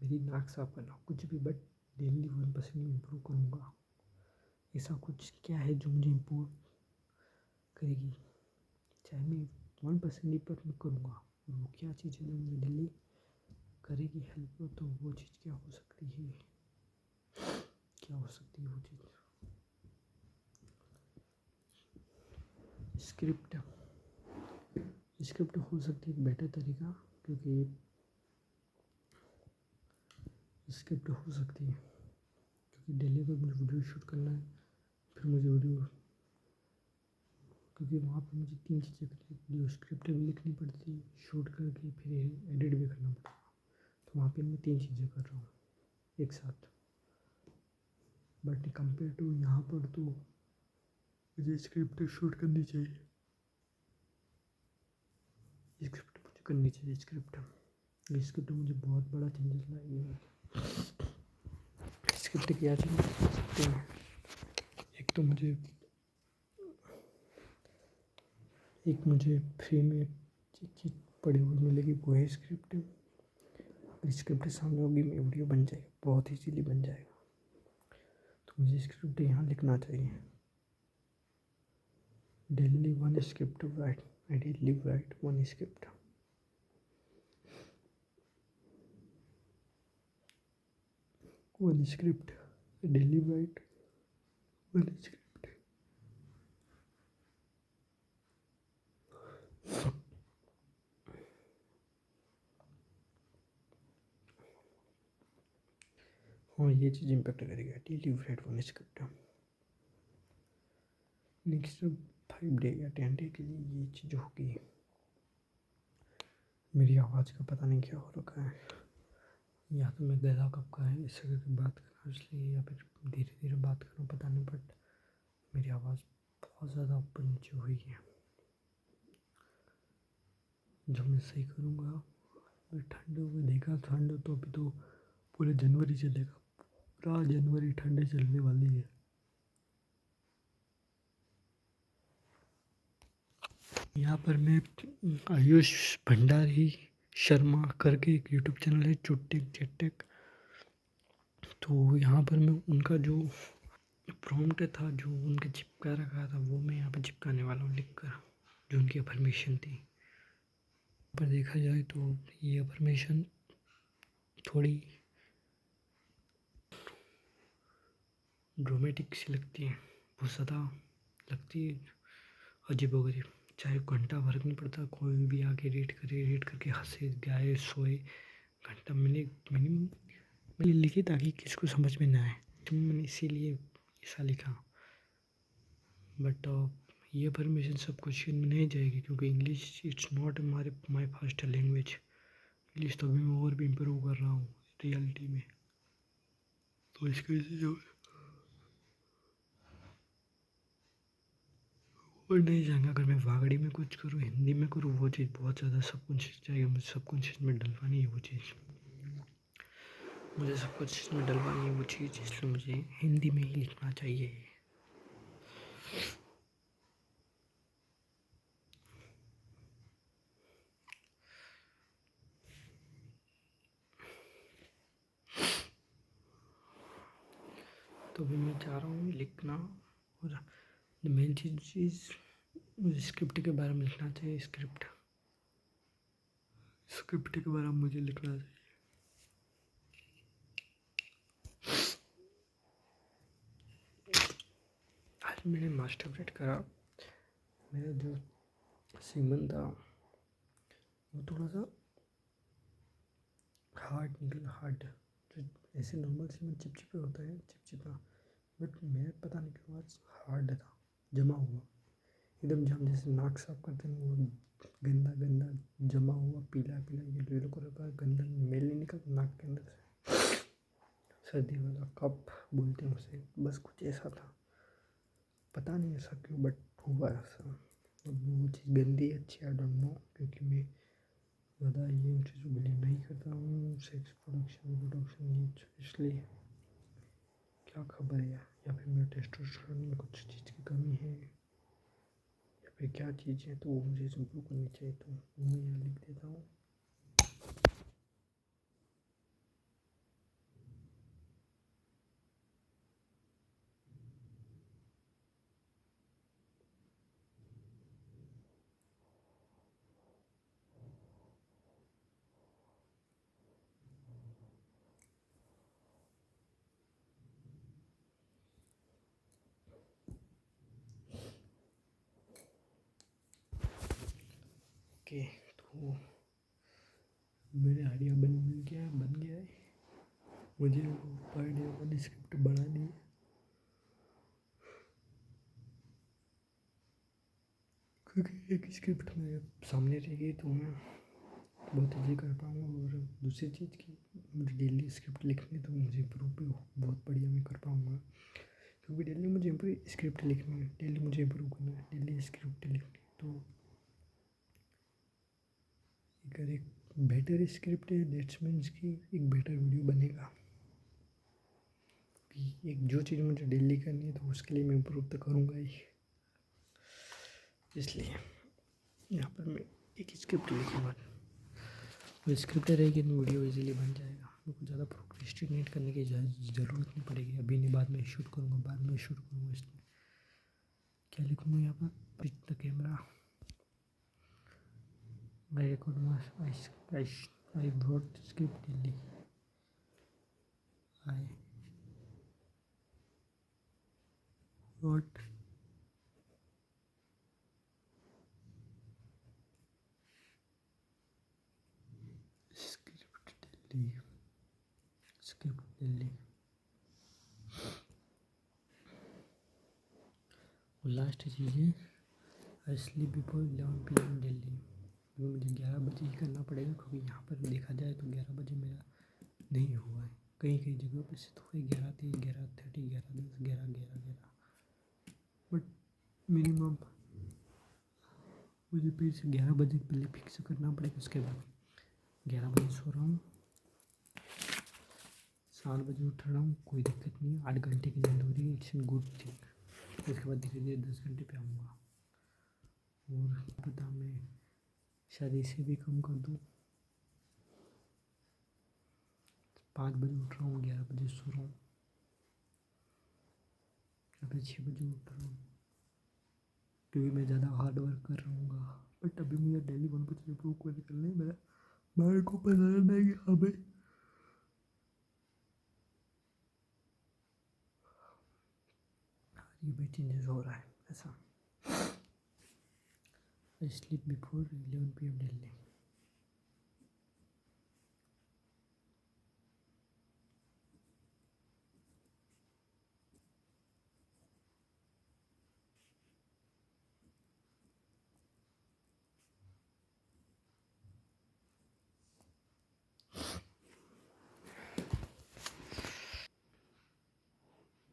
मेरी नाक साफ करना, कुछ भी, बट डेली 1% इम्प्रूव करूँगा। ऐसा कुछ क्या है जो मुझे इम्प्रूव करेगी, चाहे मैं 1% ही पर मैं करूँगा, वो क्या चीज़ है जो मुझे डेली करेगी हेल्प। तो वो चीज़ क्या हो सकती है, क्या हो सकती है वो चीज़? स्क्रिप्ट हो सकती है एक बेटर तरीका, क्योंकि स्क्रिप्ट हो सकती है क्योंकि डेली अगर मुझे वीडियो शूट करना है, फिर मुझे वीडियो, क्योंकि वहाँ पर मुझे 3 चीज़ें करनी, वीडियो स्क्रिप्ट भी लिखनी पड़ती है, शूट करके फिर एडिट भी करना पड़ता है। तो वहाँ पे मैं 3 चीज़ें कर रहा हूँ एक साथ। बट कंपेयर टू यहाँ पर तो मुझे स्क्रिप्ट शूट करनी चाहिए, स्क्रिप्ट मुझे करनी चाहिए। स्क्रिप्ट मुझे बहुत बड़ा चेंजेस लाएगी। स्क्रिप्ट क्या चीज़ कर सकते हैं, एक तो मुझे फ्री में एक चीज़ पढ़ी हुई मिलेगी, वो है स्क्रिप्ट। स्क्रिप्ट सामने होगी, मेरी वीडियो बन जाएगी, बहुत इजीली बन जाएगा। तो मुझे स्क्रिप्ट यहाँ लिखना चाहिए, daily 1 script write, I daily write 1 script. One script daily write 1 script. हाँ, ये चीज़ इम्पेक्ट करेगा, daily write 1 script. Next 5 day या 10 डे के लिए ये चीज़ होगी। मेरी आवाज़ का पता नहीं क्या हो रखा है, या तो मैं गला कब का है इससे करके बात कर रहा हूँ इसलिए, या फिर धीरे धीरे बात कर रहा हूँ पता नहीं, बट मेरी आवाज़ बहुत ज़्यादा ऊपर नीचे हुई है। जब मैं सही करूँगा, ठंड देखा, ठंड तो अभी तो पूरे जनवरी चलेगा, पूरा जनवरी ठंडे चलने वाली है। यहाँ पर मैं आयुष भंडारी शर्मा करके एक यूट्यूब चैनल है, चुट्टेक चट्टेक, तो यहाँ पर मैं उनका जो प्रॉम्प्ट था, जो उनके चिपका रखा था, वो मैं यहाँ पे चिपकाने वाला हूँ लिख कर, जो उनकी अफर्मेशन थी। पर देखा जाए तो ये अफर्मेशन थोड़ी ड्रामेटिक सी लगती है, बहुत ज़्यादा लगती है अजीबोगरीब। चाहे घंटा फर्क नहीं पड़ता, कोई भी आके रेट करके हंसे गाए सोए, घंटा मिनिमम मैंने लिखी ताकि किसको समझ में ना आए, तो मैंने इसीलिए ऐसा लिखा। बट ये परमिशन सब क्वेश्चन में नहीं जाएगी, क्योंकि English it's not my first language. English तो अभी मैं और भी इम्प्रूव कर रहा हूँ रियलिटी में, तो इसकी वजह से जो और नहीं जाएगा। अगर मैं वागड़ी में कुछ करूँ, हिंदी में करूँ, वो चीज़ बहुत ज़्यादा सबकॉन्शियस जाएगा, मुझे सबकॉन्शियस में डलवानी है वो चीज़, मुझे सबकॉन्शियस में डलवानी है वो चीज़, इसलिए मुझे हिंदी में ही लिखना चाहिए। तो अभी मैं चाह रहा हूँ लिखना, और मेन चीज़ मुझे स्क्रिप्ट के बारे में लिखना चाहिए। स्क्रिप्ट के बारे में मुझे लिखना चाहिए। आज मैंने मास्टरबेट करा, मेरा जो सीमन था वो थोड़ा सा हार्ड निकला, हार्ड, जो ऐसे नॉर्मल सीमन चिपचिपे होता है, चिपचिपा, बट मैं पता नहीं क्यों आज हार्ड था, जमा हुआ एकदम, जब जैसे नाक साफ करते हैं वो गंदा गंदा जमा हुआ, पीला पीला येलो कलर का गंदा मेल नहीं निकल नाक के अंदर से, सर्दी वाला कप बोलते हैं उसे, बस कुछ ऐसा था, पता नहीं ऐसा क्यों, बट हुआ ऐसा। अब वो चीज़ गंदी अच्छी, आई डोंट नो, क्योंकि मैं ज़्यादा ये चीज़ बिलीव नहीं करता हूँ, सेक्स प्रोडक्शन ये इसलिए क्या खबर है, या फिर मेरे टेस्टोस्टेरोन में कुछ चीज़ की कमी है, या फिर क्या चीज़ है, तो वो मुझे इम्प्रूव करनी चाहिए, तो मैं यहाँ लिख देता हूँ। ओके, तो मेरा आइडिया बन गया है। मुझे पर डे वाली स्क्रिप्ट बनानी है, क्योंकि एक स्क्रिप्ट मेरे सामने रहेगी तो मैं बहुत ईजी कर पाऊँगा। और दूसरी चीज़ की मुझे डेली स्क्रिप्ट लिखनी, तो मुझे इम्प्रूव भी बहुत बढ़िया मैं कर पाऊँगा, क्योंकि डेली मुझे स्क्रिप्ट लिखनी है, डेली मुझे इम्प्रूव करना है, डेली स्क्रिप्ट लिखनी है। तो अगर एक बेटर स्क्रिप्ट है, दैट्स मीन्स कि एक बेटर वीडियो बनेगा। कि एक जो चीज़ मुझे डेली करनी है तो उसके लिए मैं इम्प्रूव तो करूँगा ही, इसलिए यहाँ पर मैं एक स्क्रिप्ट लिखूँगा। वो स्क्रिप्ट रहेगी तो वीडियो इजीली बन जाएगा। मेरे को ज़्यादा प्रोक्रेस्टिनेट करने की ज़रूरत नहीं पड़ेगी। अभी नहीं, बाद में शूट करूँगा, इसलिए क्या लिखूँगा यहाँ पर, pitch the camera, I record my I wrote the script daily. I wrote script daily. और लास्ट चीज़ है, आई स्लीप बिफोर 11 PM डेली। वो मुझे 11 बजे ही करना पड़ेगा, क्योंकि यहाँ पर भी देखा जाए तो 11 बजे मेरा नहीं हुआ है। कई जगहों पर से तो 11:30, 11:30, 11:10, 11:11, बट मिनिमम मुझे फिर से 11 बजे पहले फिक्स करना पड़ेगा। उसके बाद 11 बजे सो रहा हूँ, 7 बजे उठ रहा हूँ, कोई दिक्कत नहीं है। 8 घंटे की नींद हो रही है, इट्स गुड थिंग। उसके बाद धीरे धीरे 10 घंटे पे आऊँगा, और पता मैं शायद इसे भी कम कर दूँ। 5 बजे उठ रहा हूँ, 11 बजे सो रहा हूँ, या फिर 6 बजे उठ रहा हूँ, क्योंकि मैं ज़्यादा हार्ड वर्क कर रहा हूँ। बट अभी मुझे डेली 1% इम्प्रूव करने मेरा मेरे को पता नहीं कि हाँ भाई ये भी चेंजेस हो रहा है ऐसा। आई स्लीप बिफोर 11 PM डेली।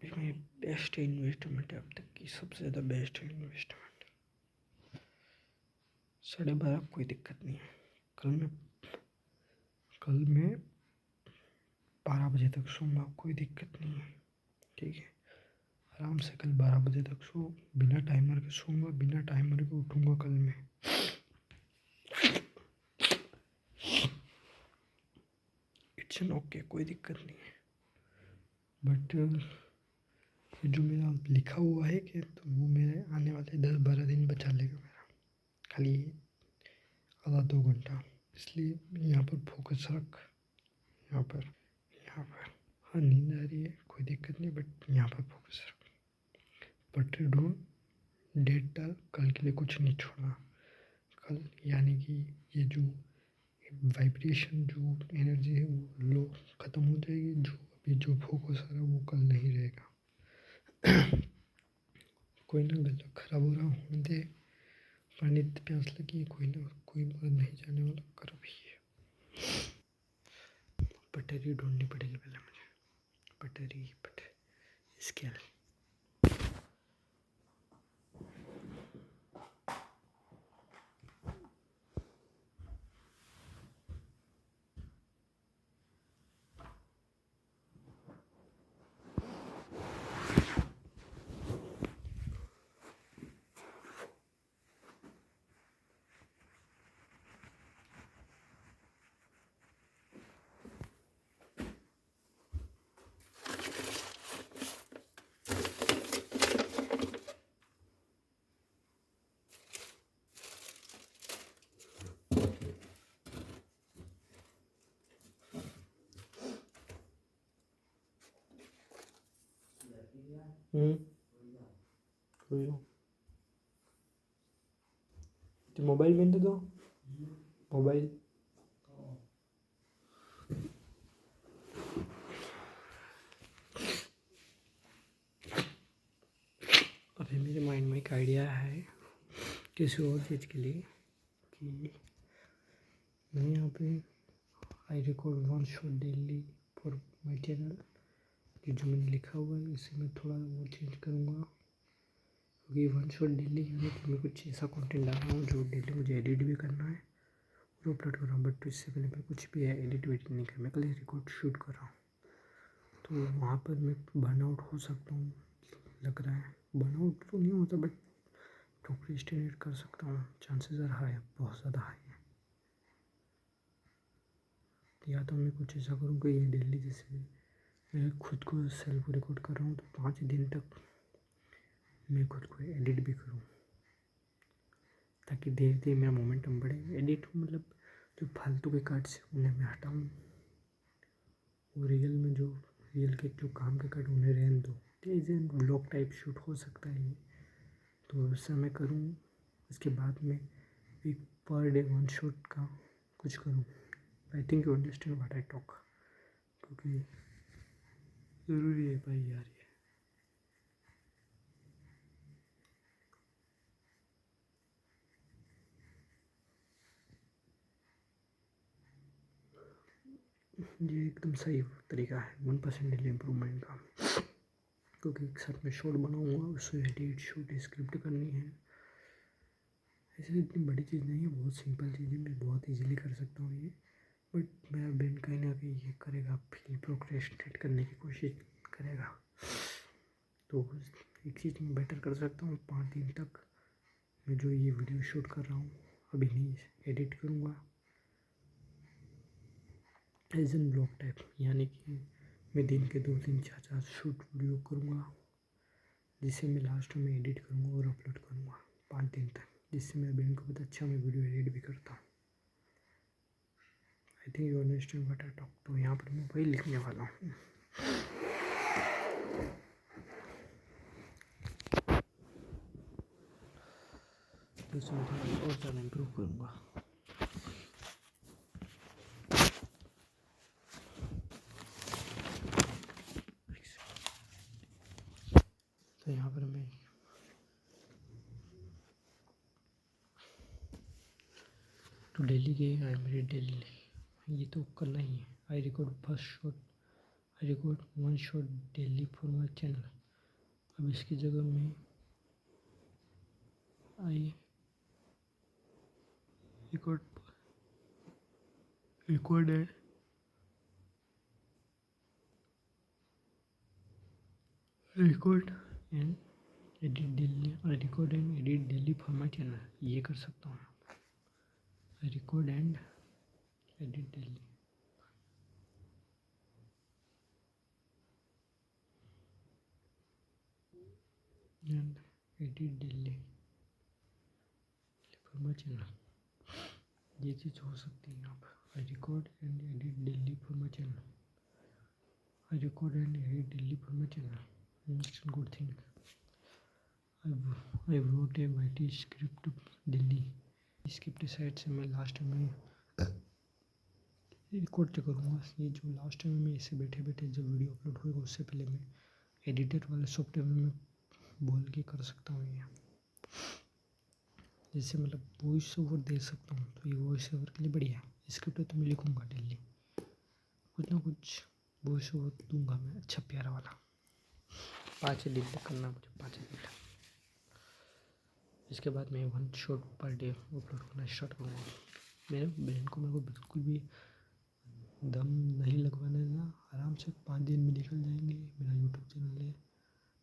मेरी बेस्ट इन्वेस्टमेंट है अब तक की, सबसे ज़्यादा बेस्ट इन्वेस्टमेंट। 12:30 कोई दिक्कत नहीं है। कल मैं 12 बजे तक सोऊंगा, कोई दिक्कत नहीं है, ठीक है। आराम से कल 12 बजे तक बिना टाइमर के सोऊंगा, बिना टाइमर के उठूंगा कल मैं। इट्स एन ओके, कोई दिक्कत नहीं है। बट ये जो मेरा लिखा हुआ है कि तो वो मेरे आने वाले 10-12 दिन बचा लेगा मेरा, खाली आधा 2 घंटा। इसलिए यहाँ पर फोकस रख, यहाँ पर हाँ नींद आ रही है, कोई दिक्कत नहीं, बट यहाँ पर फोकस रख। पटरी ढूंढ, डेट डाल, कल के लिए कुछ नहीं छोड़ना। कल यानी कि ये जो वाइब्रेशन, जो एनर्जी है वो लो ख़त्म हो जाएगी। जो अभी जो फोकस आ रहा है वो कल नहीं रहेगा। कोई ना, गला खराब हो रहा होने दे, पानी प्यास लगी है, कोई ना, कोई मर नहीं जाने वाला, कर भी है। पटरी ढूंढनी पड़ेगी पहले मुझे, पटरी स्केल। तो मोबाइल में दे दो। मोबाइल अभी मेरे माइंड में एक आइडिया है किसी और चीज़ के लिए कि मैं यहाँ पे I record one shot daily for my channel, कि जो मैंने लिखा हुआ है इसे मैं थोड़ा वो चेंज करूँगा, क्योंकि वन शॉट डेली यानी कि मैं कुछ ऐसा कंटेंट डाल रहा हूँ जो डेली मुझे एडिट भी करना है और अपलोड कर रहा हूँ। बट इससे पहले मैं कुछ भी है एडिट वेडिट नहीं कर, मैं कल रिकॉर्ड शूट कर रहा हूँ, तो वहाँ पर मैं बर्नआउट हो सकता हूँ, लग रहा है। बर्नआउट तो नहीं होता बट प्रोक्रेस्टिनेट कर सकता हूँ, चांसेस आर हाई, बहुत ज़्यादा हाई है। या तो मैं कुछ ऐसा करूँ कि ये डेली जैसे मैं खुद को सेल्फ रिकॉर्ड कर रहा हूँ तो 5 दिन तक मैं खुद को एडिट भी करूँ, ताकि धीरे धीरे मेरा मोमेंटम बढ़े। एडिट मतलब जो फालतू के कट्स उन्हें मैं हटाऊँ, और रियल में जो रियल के जो काम के कट उन्हें रहने दो। जैसे ब्लॉग टाइप शूट हो सकता है ये, तो वैसा मैं करूँ। इसके बाद में एक पर डे वन शॉट का कुछ करूँ। I think you understand what I talk, क्योंकि ज़रूरी है भाई यार ये एकदम सही तरीका है 1% डेली इम्प्रूवमेंट का, क्योंकि एक साथ में शॉर्ट बनाऊँगा, उससे एडिट शूट स्क्रिप्ट करनी है। ऐसे इतनी बड़ी चीज़ नहीं है, बहुत सिंपल चीज़ है, मैं बहुत इजीली कर सकता हूँ ये। बट मेरा ब्रेन कहीं ना कहीं ये करेगा, फिर प्रोक्रेस्टिनेट करने की कोशिश करेगा। तो एक चीज़ मैं बेटर कर सकता हूँ, 5 दिन तक मैं जो ये वीडियो शूट कर रहा हूँ अभी नहीं एडिट करूँगा एज एन ब्लॉग टाइप, यानी कि मैं दिन के 2 3 4 4 शूट वीडियो करूँगा, जिसे मैं लास्ट में एडिट करूँगा और अपलोड करूँगा 5 दिन तक, जिससे मेरे ब्रेन को पता अच्छा मैं वीडियो एडिट भी करता हूँ। I think you understand what I talk. तो यहाँ पर मैं वही लिखने वाला हूँ। तो इसमें थोड़ा और ज़्यादा इम्प्रूव करूँगा। तो यहाँ पर मैं तो डेली के आई मेरी डेली ये तो करना ही है। I record first shot, I record one shot daily for my channel. अब इसकी जगह में आई रिकॉर्ड रिकॉर्ड है record and edit daily, I record and edit daily for my channel, ये कर सकता हूँ। आई record and edit daily, and edit daily for my channel, ये चीज़ हो सकती है यहाँ पर। आई record and edit daily for my channel, I record and edit daily for my channel, it's good thing. I wrote a YT script daily, script side से मैं last में record तो करूँगा। ये जो लास्ट में मैं इसे बैठे बैठे जब वीडियो अपलोड होगा उससे पहले मैं एडिटर वाले सॉफ्टवेयर में बोल के कर सकता हूँ ये, जैसे मतलब वॉइस ओवर दे सकता हूँ। तो ये वॉइस ओवर के लिए बढ़िया है। स्क्रिप्ट तो मैं लिखूँगा डेली, कुछ ना कुछ वॉइस ओवर दूंगा मैं, अच्छा प्यारा वाला। 5 दिन तक करना मुझे, 5 दिन तक। इसके बाद मैं one shot per day upload करना स्टार्ट करूँगा। मेरे ब्रेन को मेरे को बिल्कुल भी दम नहीं लगवाना देना, आराम से 5 दिन में निकल जाएंगे। मेरा यूट्यूब चैनल है,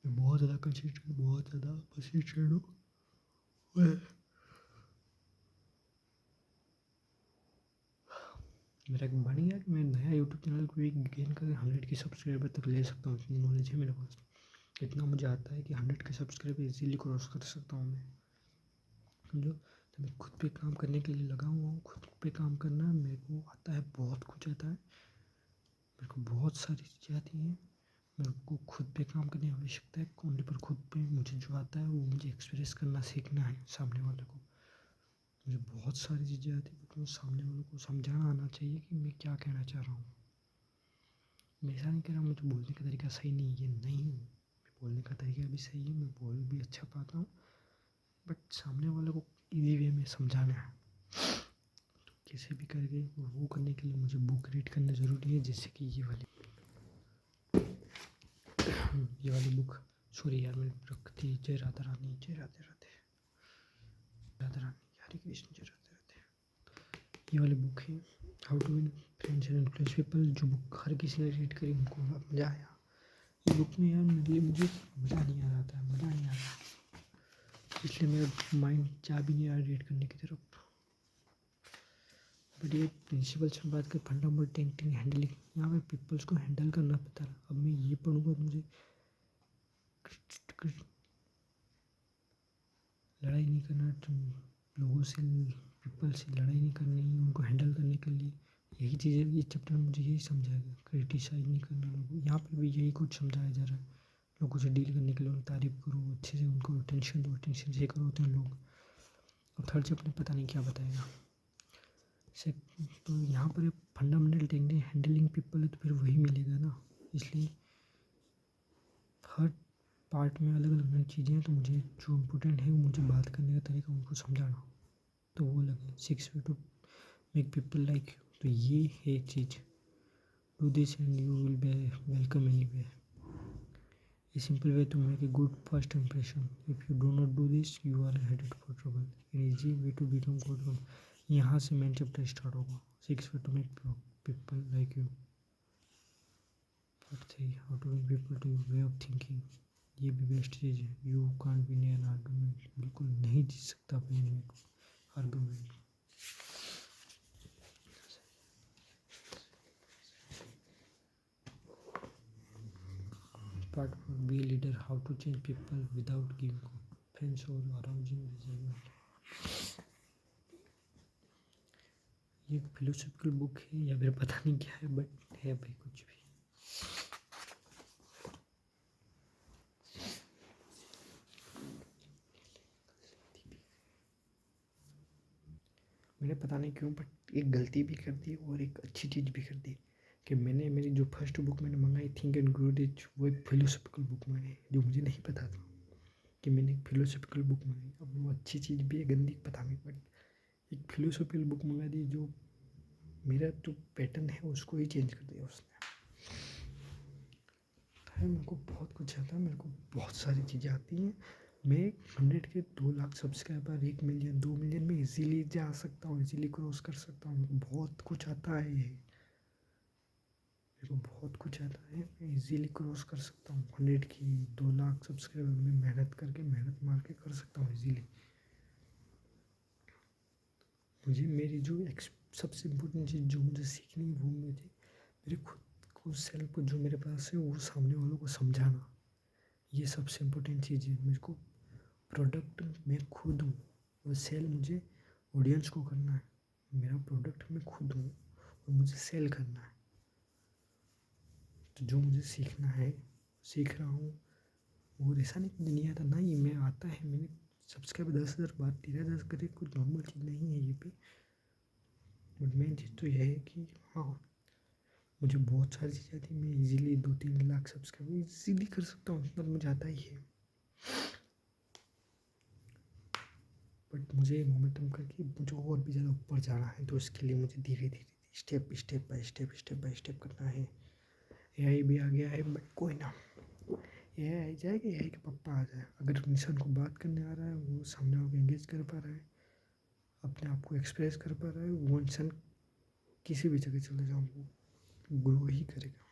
मैं बहुत ज़्यादा कंसिस्टेंट, बहुत ज़्यादा परसिस्टेंट हूँ। मेरा एक बन गया कि मैं नया यूट्यूब चैनल को भी गेन करके 100 के सब्सक्राइबर तक ले सकता हूँ। इतनी नॉलेज है मेरे पास, इतना मुझे आता है कि 100 के सब्सक्राइबर इजीली क्रॉस कर सकता हूँ मैं, समझो। तो मैं खुद पे काम करने के लिए लगा हुआ हूँ। खुद पे काम करना मेरे को आता है, बहुत कुछ आता है मेरे को, बहुत सारी चीज़ें आती हैं। मेरे को खुद पे काम करने की आवश्यकता है ओनली, पर खुद पे मुझे जो आता है वो मुझे एक्सप्रेस करना सीखना है सामने वाले को। मुझे बहुत सारी चीज़ें आती हैं, बट मुझे सामने वालों को समझाना आना चाहिए कि मैं क्या कहना चाह रहा हूँ। मैं ऐसा नहीं कह रहा मुझे बोलने का तरीका सही नहीं है, नहीं, मैं बोलने का तरीका भी सही है, मैं बोल भी अच्छा पाता हूँ, बट सामने वाले को इजी वे में समझाना है। तो कैसे भी करके वो करने के लिए मुझे बुक रीड करना ज़रूरी है, जैसे कि ये वाली बुक, सॉरी यार मैंने रख दी, जय राधा रानी, जय राधे राधे, राधा रानी, हरे कृष्ण, जय राधे राधे। ये वाली बुक है how to win friends and influence people, जो बुक हर किसी ने रीड करी, उनको मज़ा आया। ये बुक में यार मेरे लिए मुझे मज़ा नहीं आ रहा था, मज़ा नहीं आ रहा, इसलिए मेरा माइंड जा भी नहीं रहा रीड करने की तरफ। बट ये प्रिंसिपल से बात कर, फंडामेंटल थिंकिंग, हैंडलिंग, यहाँ पे पीपल्स को हैंडल करना पता है। अब मैं ये पढ़ूंगा तो मुझे लड़ाई नहीं करना, लोगों से, पीपल से लड़ाई नहीं करनी, उनको हैंडल करने के लिए यही चीज़ें, ये चैप्टर मुझे यही समझाएगा। क्रिटिसाइज नहीं करना लोगों, यहाँ पर भी यही कुछ समझाया जा रहा है। लोगों से डील करने के लिए उनकी तारीफ करो, अच्छे से उनको अटेंशन दो, अटेंशन से करो होते हैं लोग। और थर्ड चैप्टर पता नहीं क्या बताएगा से। तो यहाँ पर फंडामेंटल टेक्निक हैंडलिंग पीपल है, तो फिर वही मिलेगा ना। इसलिए हर पार्ट में अलग अलग चीज़ें हैं, तो मुझे जो इम्पोर्टेंट है वो मुझे बात करने का तरीका, उनको समझाना, तो वो लगे 6 way to make people like you. तो ये है एक चीज़, do this and you will be welcome anyway. A simple way to make a good first impression. If you do not do this, you are headed for trouble. An easy way to become good. यहाँ से main chapter start होगा, 6 way to make people like you. Part 3, how to bring people to your way of thinking. ये भी best चीज़ है। You can't win an argument. बिल्कुल नहीं जीत सकता अपने argument. Part 4, be a leader, how to change people without giving offense or arousing resentment. ये philosophical book है या फिर पता नहीं क्या है, बट है भाई कुछ भी। मैंने पता नहीं क्यों बट एक गलती भी कर दी और एक अच्छी चीज़ भी कर दी कि मैंने मेरी जो फर्स्ट बुक मैंने मंगाई, थिंक एंड ग्रो रिच, वो एक फिलोसॉफिकल बुक मंगाई, जो मुझे नहीं पता था कि मैंने एक फिलोसॉफिकल बुक मंगाई। अब वो अच्छी चीज़ भी है, गंदी पता नहीं, बट एक फिलोसॉफिकल बुक मंगा दी, जो मेरा जो पैटर्न है उसको ही चेंज कर दिया उसने। मेरे को बहुत कुछ आता है, मेरे को बहुत सारी चीज़ें आती हैं। मैं 100 के 2 लाख सब्सक्राइबर, 1 मिलियन, 2 मिलियन में इजीली जा सकता हूँ, इजीली क्रॉस कर सकता हूँ। मेरे को बहुत कुछ आता है, ये मेरे को बहुत कुछ आता है, मैं इजीली क्रॉस कर सकता हूँ। 100 की 2 लाख सब्सक्राइबर में मेहनत मार के कर सकता हूँ इजीली। मुझे मेरी जो सबसे इम्पोर्टेंट चीज़ जो मुझे सीखनी है, वो मुझे मेरे खुद को, सेल्फ को, जो मेरे पास है वो सामने वालों को समझाना, ये सबसे इम्पोर्टेंट चीज़ है। मेरे को प्रोडक्ट मैं खुद हूँ और सेल मुझे ऑडियंस को करना है। मेरा प्रोडक्ट मैं खुद हूँ और मुझे सेल करना है। तो जो मुझे सीखना है सीख रहा हूँ। और ऐसा नहीं कि नहीं आता, नहीं, मैं आता है, मैंने सब्सक्राइबर 10,000 बात 13,000 करे, कुछ नॉर्मल चीज़ नहीं है ये भी। बट मेन चीज़ तो यह है कि हाँ, मुझे बहुत सारी चीज़ें आती है, मैं इजीली 2-3 लाख सब्सक्राइबर इजीली कर सकता हूँ, मतलब मुझे आता ही है। बट मुझे मोमेंटम करके मुझे और भी ज़्यादा ऊपर जाना है, तो इसके लिए मुझे धीरे धीरे स्टेप बाय स्टेप करना है। एआई भी आ गया है, बट कोई ना, एआई आ जाएगा, एआई के पापा आ जाए। अगर इंसान को बात करने आ रहा है, वो सामने वाले को एंगेज कर पा रहा है, अपने आप को एक्सप्रेस कर पा रहा है, वो इंसान किसी भी जगह चले जाओ वो ग्रो ही करेगा।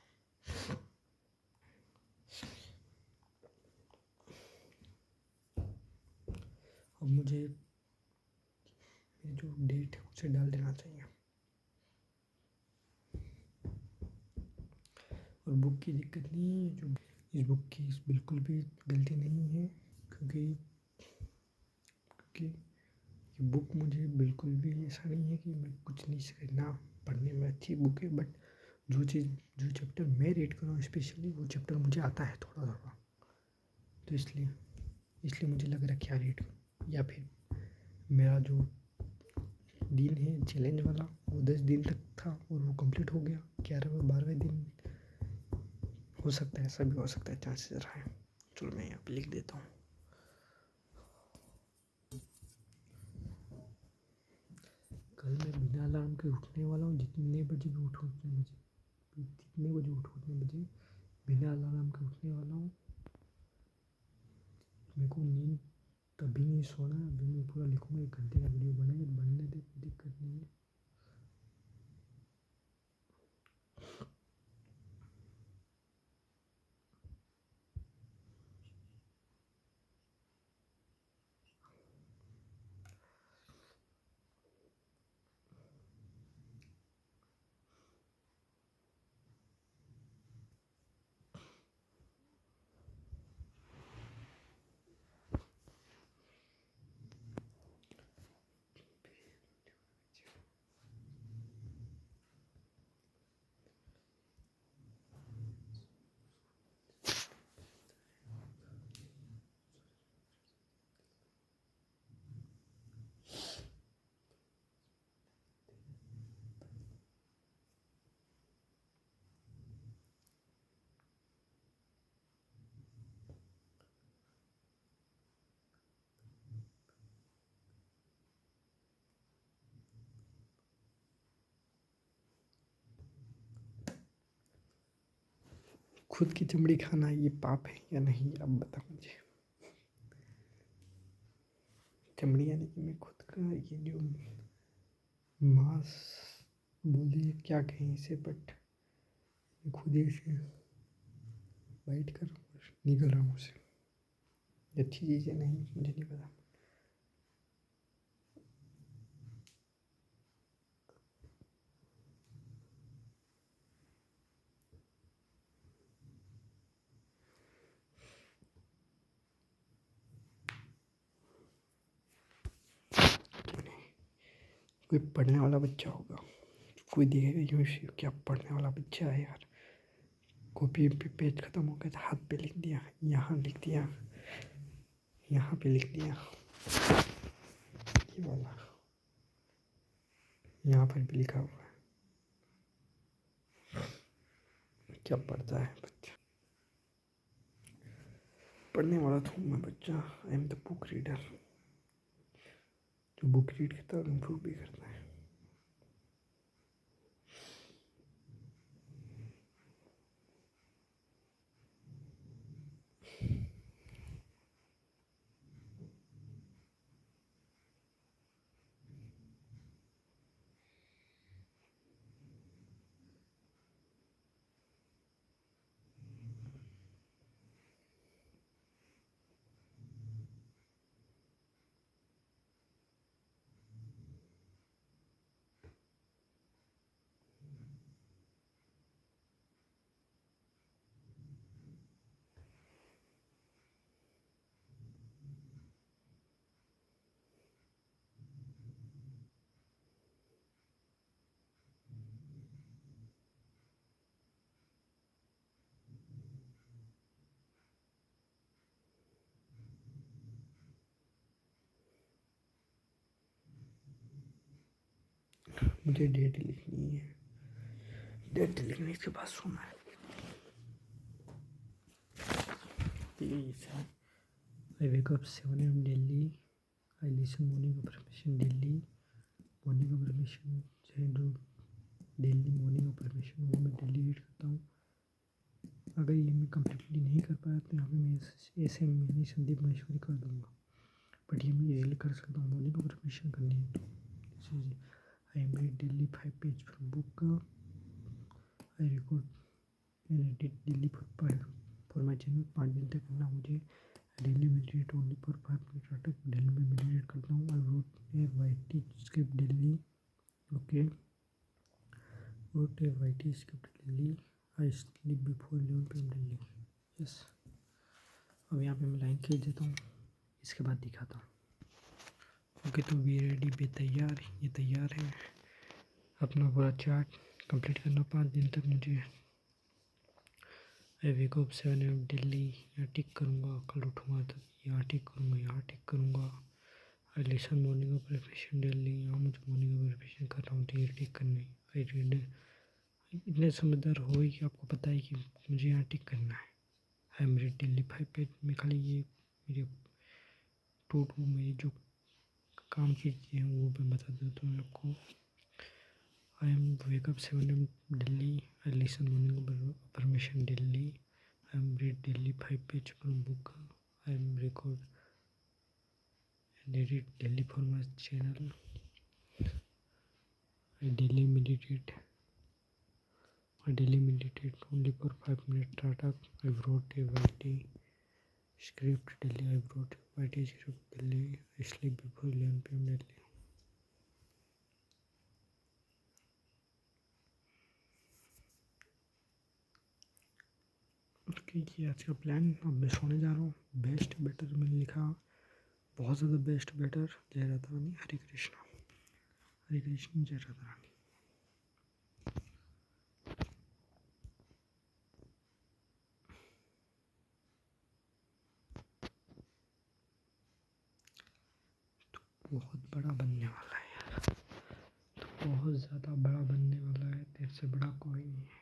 अब मुझे जो डेट है उसे डाल देना चाहिए। और बुक की दिक्कत नहीं है, जो इस बुक की बिल्कुल भी गलती नहीं है, क्योंकि ये बुक मुझे बिल्कुल भी ऐसा नहीं है कि मैं कुछ नहीं सीखना। पढ़ने में अच्छी बुक है, बट जो चैप्टर मैं रीड कर रहा हूँ स्पेशली, वो चैप्टर मुझे आता है थोड़ा थोड़ा, तो इसलिए मुझे लग रहा है क्या रीड करूँ, या फिर मेरा जो दिन है चैलेंज वाला, वो 10 दिन तक था और वो कंप्लीट हो गया। 11वें 12वें दिन हो सकता है, ऐसा भी हो सकता है, चांसेस रहा है। चलो मैं यहाँ पे लिख देता हूँ। कल मैं बिना अलार्म के उठने वाला हूँ, जितने बजे भी उठूँ जितने बजे उठूँ उतने बजे बिना अलार्म के उठने वाला हूँ। मेरे को नींद तभी नहीं सोना। अभी मैं पूरा लिखूँगा, 1 घंटे का वीडियो बनने दे, दिक्कत नहीं है। खुद की चमड़ी खाना ये पाप है या नहीं, अब बता मुझे। चमड़ी यानी कि मैं खुद का ये जो मांस बोलिए क्या कहें इसे, बट मैं खुद ही इसे बाइट कर निकल रहा हूँ उसे। अच्छी चीज़ है नहीं, मुझे नहीं पता। कोई पढ़ने वाला बच्चा होगा, कोई देखेगा यूँ से, क्या पढ़ने वाला बच्चा है यार। कॉपी पे पेज ख़त्म हो गया था, हाथ पे लिख दिया, यहाँ लिख दिया, यहाँ पे लिख दिया, ये वाला यहाँ पर भी लिखा हुआ है। क्या पढ़ता है बच्चा? पढ़ने वाला तो मैं बच्चा। I am the book reader, जो बुक रीड करता है और इम्प्रूव भी करता है। मुझे डेट लिखनी है, डेट लिखने के बाद सोना है। Please I wake up 7 AM daily, I listen morning affirmation daily. Morning affirmation चाहे जो डेली मॉर्निंग अफर्मेशन वो मैं डेली रीड करता हूँ। अगर ये मैं कम्प्लीटली नहीं कर पाया तो यहाँ पे मैं ऐसे मिनी संदीप महेश्वरी कर दूँगा, बट ये मैं इजीली कर सकता हूँ। मॉर्निंग अफर्मेशन करनी है तो I am read daily 5 page from book, I record and edit daily for my channel. 5 दिन तक करना मुझे। Daily meditate only for 5 minute तक डेली में मेडिटेट करता हूँ। I wrote a YT script daily, okay, wrote a YT script daily. I sleep before 11 PM daily, yes. अब यहाँ पे मैं लाइन खींच देता हूँ, इसके बाद दिखाता हूँ। ओके, तो वी रेडी, बे तैयार, ये तैयार है। अपना पूरा चार्ट कंप्लीट करना 5 दिन तक मुझे। आई वेक अप 7 AM डेली, यहाँ टिक करूँगा। कल उठूँगा तो यहाँ टिक करूँगा, यहाँ टिक करूँगा। आई listen morning of preparation daily. हाँ मुझे मॉर्निंग ऑफ प्रिपरेशन कर रहा हूँ तो ये टिक करना है। आई रीड, इतने समझदार हो ही कि आपको पता है कि मुझे यहाँ टिक करना है। आई एम रीड डेली 5 पेज में खाली ये मेरे टू मेरी जो काम की चीज़ें हैं वो मैं बता देता हूँ आपको। I am wake up 7 AM daily. I listen morning affirmation daily. I am read daily 5 page from book. I am record and edit daily for my channel. I daily meditate. I daily meditate only for 5 minutes. Start. I wrote a YT script daily. I wrote YT script daily. I sleep before 11 PM daily. Okay ये आज का plan. अब मैं सोने जा रहा हूँ। Best better मैंने लिखा, बहुत ज़्यादा बेस्ट बेटर। जय राधा रानी, हरे कृष्णा। हरे कृष्ण, जय राधा रानी। बहुत बड़ा बनने वाला है यार, तो बहुत ज़्यादा बड़ा बनने वाला है। तेरे से बड़ा कोई नहीं है।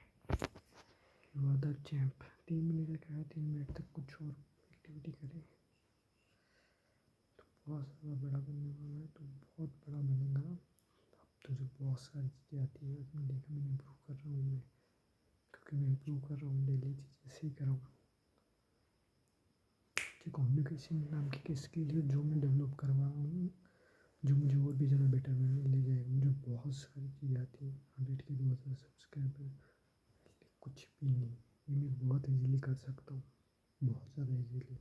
You are the champ. 3 minute का है, 3 मिनट तक कुछ और एक्टिविटी करें तो बहुत ज़्यादा बड़ा बनने वाला है। तो बहुत बड़ा बनेगा। अब तुझे बहुत सारी चीज़ें आती है। मैं देखा, मैं इम्प्रूव कर रहा हूँ मैं, क्योंकि मैं इम्प्रूव कर रहा हूँ, डेली चीज़ें सीख रहा हूँ। कम्युनिकेशन नाम की स्किल है जो मैं डेवलप करवा रहा हूँ, जो मुझे और भी ज़्यादा बेटर में ले जाएगा। मुझे बहुत सारी चीज़ें आती हैं। 100 के 2000 सब्सक्राइबर कुछ भी नहीं, ये मैं बहुत इजीली कर सकता हूँ, बहुत ज़्यादा इजीली।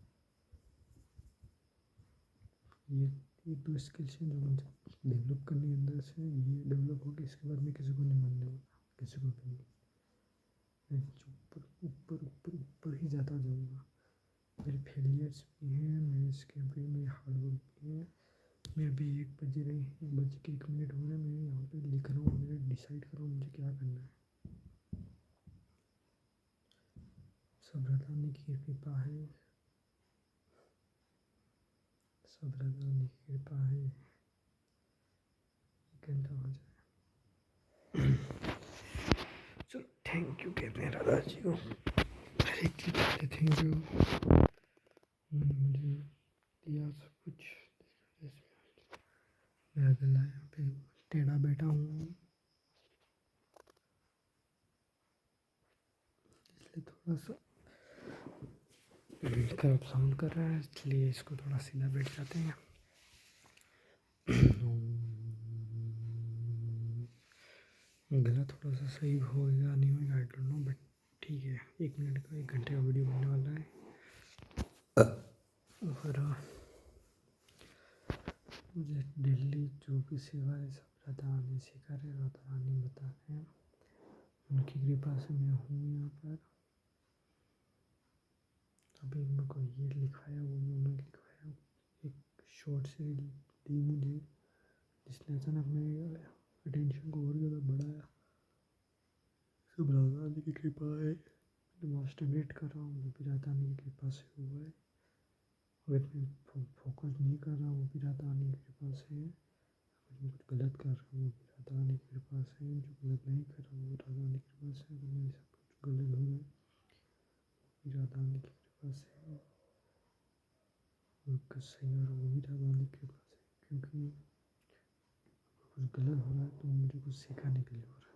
ये एक दो स्किल्स हैं जो मुझे डेवलप करनी है अंदर से। ये डेवलप होगी, इसके बाद मैं किसी को नहीं मानने वाला, किसी को भी नहीं। मैं ऊपर ऊपर ऊपर ऊपर ही जाता जाऊँगा। मेरे फेलियर्स भी हैं, मेरे इसके भी, मेरे हार्डवर्क भी हैं। मैं अभी 1:01 हो रहे, मैं यहाँ पे लिख रहा हूँ, मैं डिसाइड कर रहा हूँ मुझे क्या करना है। सब राधारानी की कृपा है, सब राधारानी की कृपा है। एक घंटा हो जाए। चलो थैंक यू कहते हैं राधा जी को, हर एक चीज़ के थैंक यू। मुझे दिया सब कुछ। मेरा गला यहाँ पे टेढ़ा बैठा हूँ, इसलिए थोड़ा सा खराब साउंड कर रहा है, इसलिए इसको थोड़ा सीधा बैठ जाते हैं। गला थोड़ा सा सही होएगा नहीं होएगा आई डोंट नो, बट ठीक है। 1 मिनट का, 1 घंटे का वीडियो बनने वाला है। और मुझे डेली जो भी सेवा है सब राधा रानी सिखा रहे, राधा रानी बता रहे हैं। उनकी कृपा से मैं हूँ यहाँ पर। अभी मेरे को ये लिखवाया, वो उन्होंने लिखवाया। एक शॉर्ट से दी मुझे, जिसने अचानक मेरे अटेंशन को और ज़्यादा बढ़ाया। सब राधा रानी की कृपा है। मैं मास्टरबेट कर रहा हूँ, वो भी राधा रानी की कृपा से हुआ है। अगर मैं फोकस नहीं कर रहा हूँ, वो भी राधा रानी की कृपा से है। अगर मैं कुछ गलत कर रहा हूँ, वो भी राधा रानी की कृपा से है। जो गलत नहीं कर रहा हूँ, वो राधा रानी की कृपा से है। अगर मेरे साथ कुछ गलत हो रहा है, वो भी राधा रानी की कृपा से है। और कुछ सही हो रहा है, वो भी राधा रानी की कृपा से है। क्योंकि कुछ गलत हो रहा है तो मुझे कुछ सिखाने के लिए हो रहा है।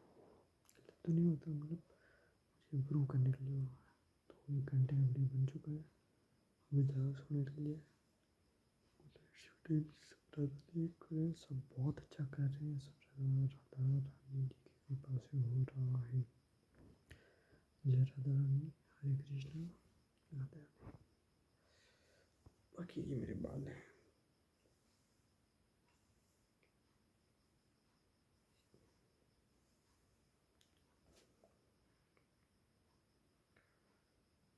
गलत तो नहीं होता, मतलब मुझे इम्प्रूव करने के लिए हो रहा है। तो 1 घंटे का वीडियो बन चुका है। अभी ज़्यादा सोने के लिए सब बहुत अच्छा कर रहे हैं। सब राधा रानी जी की कृपा से हो रहा है। जय राधा रानी, हरे कृष्णा, राधे राधे। बाकी ये मेरे बाल हैं।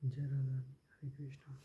जय राधा रानी, हरे कृष्णा।